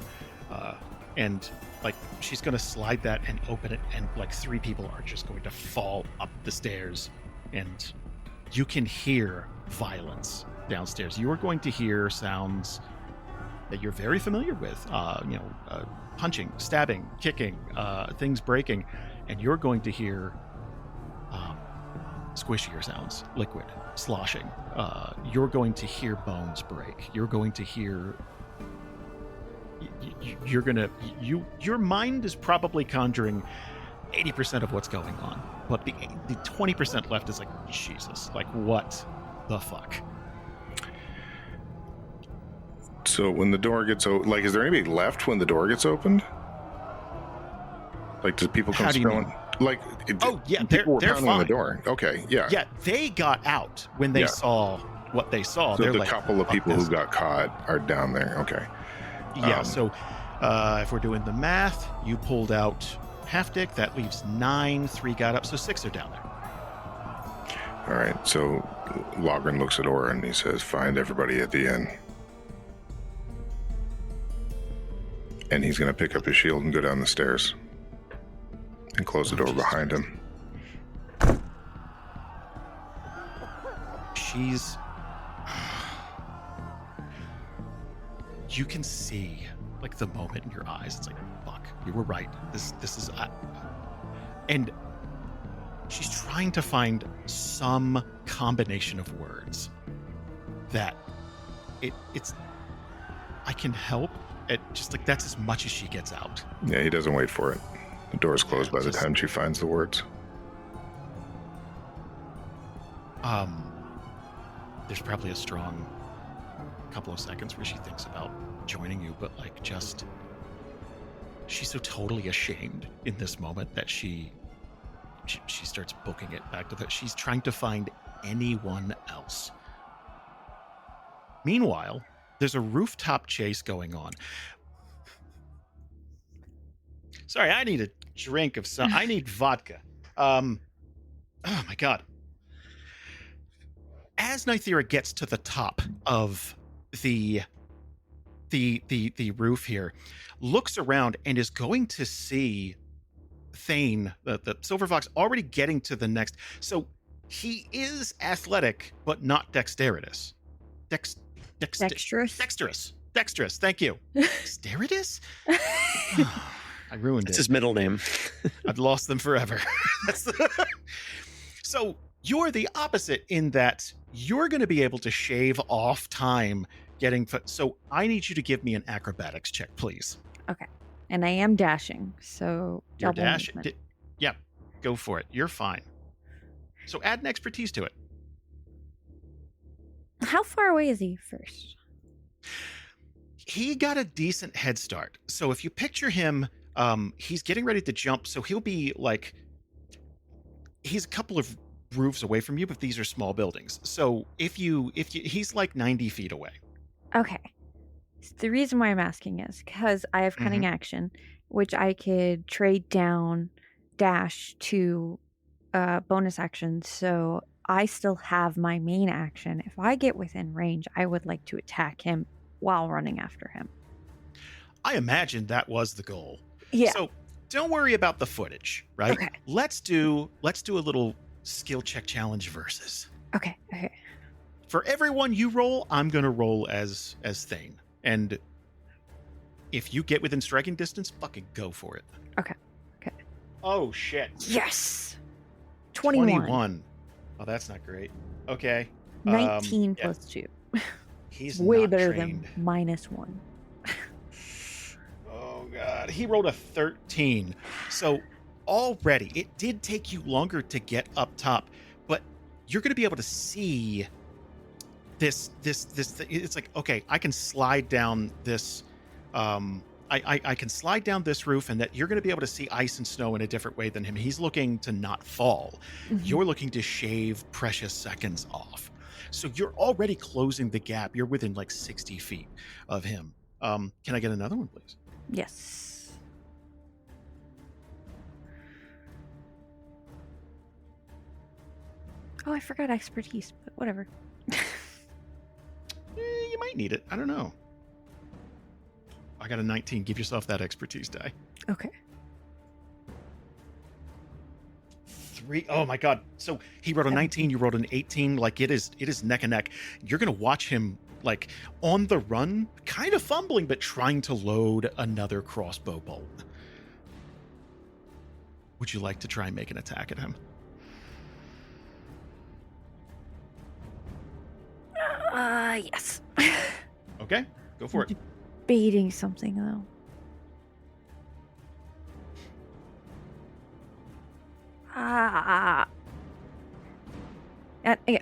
And like, she's going to slide that and open it, and like 3 people are just going to fall up the stairs, and you can hear violence downstairs. You are going to hear sounds that you're very familiar with, punching, stabbing, kicking, things breaking, and you're going to hear squishier sounds, liquid, sloshing. You're going to hear bones break. You're going to hear... Your mind is probably conjuring 80% of what's going on, but the 20% left is like, Jesus, like, what the fuck? So when the door gets open, like, is there anybody left when the door gets opened? Like, does people come spilling? Like, people were pounding on the door. Okay, yeah. Yeah, they got out when they saw what they saw. So they're the like, couple of people who got caught are down there. Okay. Yeah, so if we're doing the math, you pulled out half dick. That leaves 9. 3 got up, so 6 are down there. All right, so Logrhyn looks at Aura and he says, find everybody at the inn. And he's going to pick up his shield and go down the stairs and close the door behind him. She's... You can see, like, the moment in your eyes. It's like, fuck, you were right. This is... And she's trying to find some combination of words that it's... I can help. It just, like, that's as much as she gets out. Yeah, he doesn't wait for it. The door's closed by the time she finds the words. There's probably a strong couple of seconds where she thinks about joining you, but, like, just... She's so totally ashamed in this moment that she starts booking it back to that. She's trying to find anyone else. Meanwhile, there's a rooftop chase going on. Sorry, I need a drink of some. I need vodka. Oh my god. As Nythera gets to the top of the roof here, looks around and is going to see Thane, the Silver Fox, already getting to the next. So he is athletic, but not dexterous. Dexterous. Thank you. Dexterous? I ruined it. That's his middle name. I've lost them forever. So you're the opposite in that you're going to be able to shave off time getting... So I need you to give me an acrobatics check, please. Okay. And I am dashing, so... You're dashing. Yeah, go for it. You're fine. So add an expertise to it. How far away is he first? He got a decent head start. So if you picture him, he's getting ready to jump. So he'll be like, he's a couple of roofs away from you, but these are small buildings. So if you, he's like 90 feet away. Okay. So the reason why I'm asking is because I have cunning action, which I could trade down dash to bonus action. So I still have my main action. If I get within range, I would like to attack him while running after him. I imagine that was the goal. Yeah. So don't worry about the footage, right? Okay. Let's do a little skill check challenge versus. Okay. For everyone you roll, I'm gonna roll as Thane. And if you get within striking distance, fucking go for it. Okay. Oh shit. Yes. 21. Oh, that's not great. Okay. 19 plus 2. He's way not better trained. than -1. Oh god, he rolled a 13. So already it did take you longer to get up top, but you're going to be able to see this. It's like, okay, I can slide down this. I can slide down this roof, and that you're going to be able to see ice and snow in a different way than him. He's looking to not fall. You're looking to shave precious seconds off. So you're already closing the gap. You're within like 60 feet of him. Can I get another one, please? Yes. Oh, I forgot expertise, but whatever. You might need it. I don't know. I got a 19. Give yourself that expertise die. Okay. 3. Oh my god. So he rolled a 19, you rolled an 18. Like it is neck and neck. You're gonna watch him like on the run, kind of fumbling, but trying to load another crossbow bolt. Would you like to try and make an attack at him? Yes. Okay, go for it. Debating something though.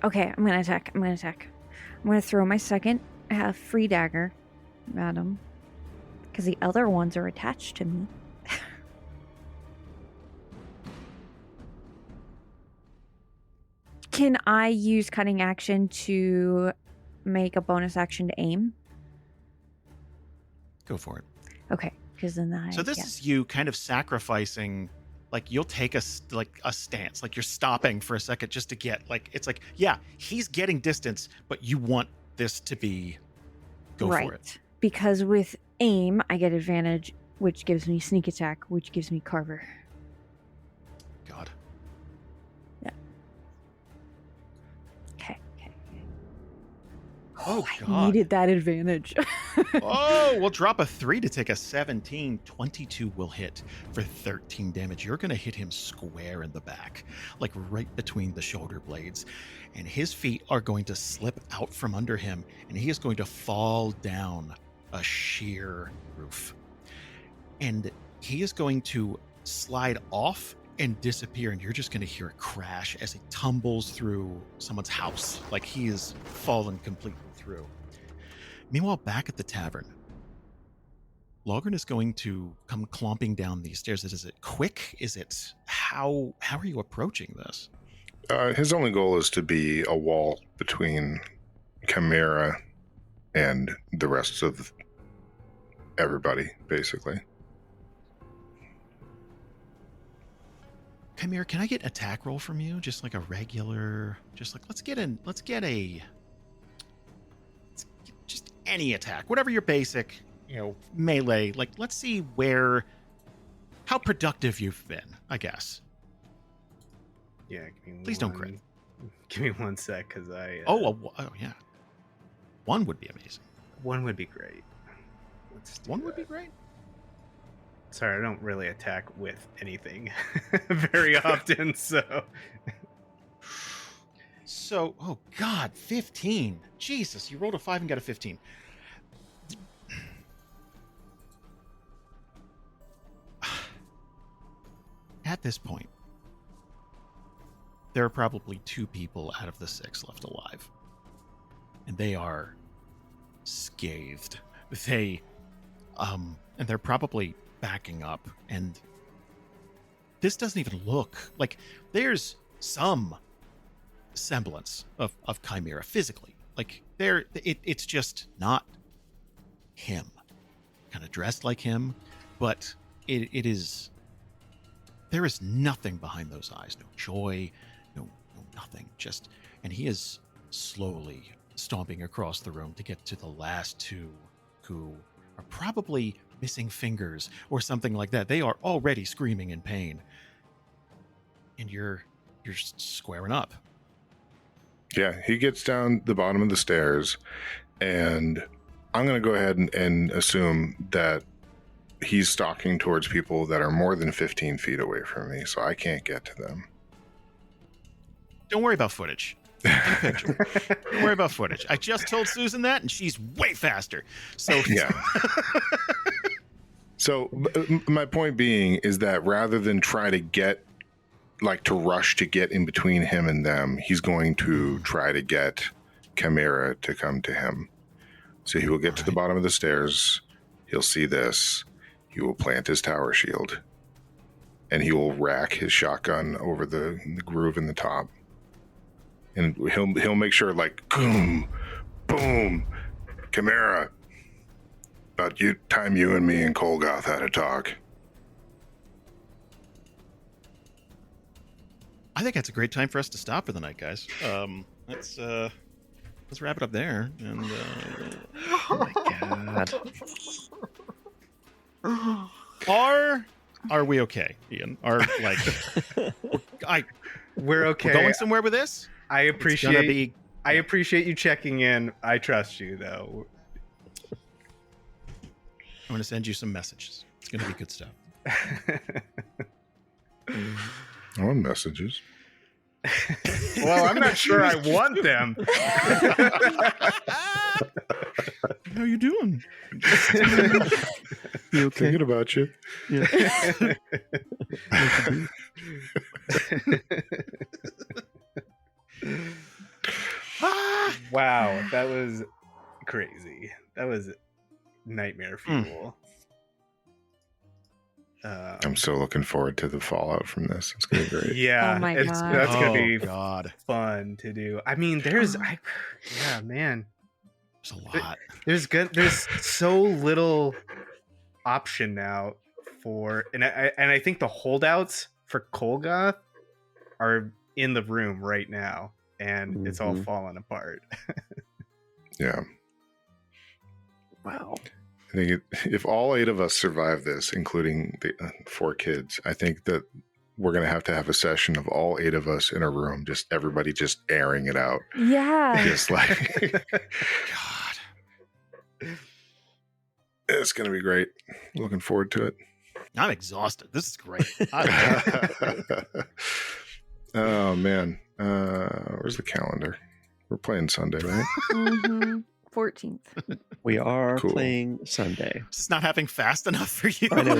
Okay, I'm gonna attack. I'm gonna throw my second free dagger at him because the other ones are attached to me. Can I use cutting action to make a bonus action to aim? Go for it. Okay, because then So this is you kind of sacrificing, like you'll take a stance, like you're stopping for a second just to get, like, it's like, yeah, he's getting distance, but you want this to be go for it. Because with aim, I get advantage, which gives me sneak attack, which gives me Carver. God. Yeah. Okay. Oh, I God. needed that advantage. Oh, we'll drop a 3 to take a 17. 22 will hit for 13 damage. You're going to hit him square in the back, like right between the shoulder blades. And his feet are going to slip out from under him, and he is going to fall down a sheer roof. And he is going to slide off and disappear, and you're just going to hear a crash as he tumbles through someone's house, like he is fallen completely through. Meanwhile, back at the tavern, Logrhyn is going to come clomping down these stairs. Is it quick? Is it how are you approaching this? His only goal is to be a wall between Chimera and the rest of everybody, basically. Chimera, can I get an attack roll from you? Just like a regular, let's get just any attack, whatever your basic, melee. Like, let's see how productive you've been, I guess. Yeah, please don't crit. Give me 1 sec, because Oh yeah. 1 would be amazing. 1 would be great. One would be great. Sorry, I don't really attack with anything very often, so. So, oh God, 15. Jesus, you rolled a 5 and got a 15. At this point, there are probably 2 people out of the 6 left alive. And they are scathed. And they're probably backing up, and this doesn't even look like there's some semblance of Chimera physically. Like it's just not him, kind of dressed like him, but it is, there is nothing behind those eyes, no joy, no nothing, just, and he is slowly stomping across the room to get to the last 2 who are probably missing fingers or something like that. They are already screaming in pain, and you're squaring up. Yeah, he gets down the bottom of the stairs, and I'm going to go ahead and assume that he's stalking towards people that are more than 15 feet away from me, so I can't get to them. Don't worry about footage. Don't worry about footage. I just told Susan that, and she's way faster. So yeah. So my point being is that rather than try to to rush to get in between him and them, he's going to try to get Chimera to come to him. So he will get to the bottom of the stairs. He'll see this. He will plant his tower shield, and he will rack his shotgun over the groove in the top. And he'll make sure, like, boom, boom, Chimera. About time you and me and Kolgoth had a talk. I think that's a great time for us to stop for the night, guys. Let's wrap it up there. And oh my God. Are we okay, Ian? We're okay. We're going somewhere with this? I appreciate you checking in. I trust you, though. I'm going to send you some messages. It's going to be good stuff. I want messages. Well, I'm not sure I want them. How you doing? You okay? Thinking about you. Yeah. Wow, that was crazy. That was nightmare fuel. I'm so looking forward to the fallout from this. It's gonna be great. Yeah, oh my God. That's gonna be God. fun to do. I mean, man. There's a lot. There's so little option now and I think the holdouts for Kolgoth are in the room right now, and it's all falling apart. Yeah. Wow. I think if all 8 of us survive this, including the 4 kids, I think that we're going to have a session of all 8 of us in a room, just everybody just airing it out. Yeah. Just like, God. It's going to be great. Looking forward to it. I'm exhausted. This is great. Oh, man. Where's the calendar? We're playing Sunday, right? 14th. We are Cool. playing Sunday. Just not having fast enough for you. I know.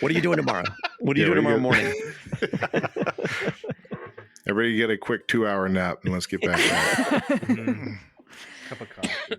What are you doing tomorrow? What are you doing tomorrow morning? Everybody get a quick 2-hour nap and let's get back to it. Cup of coffee.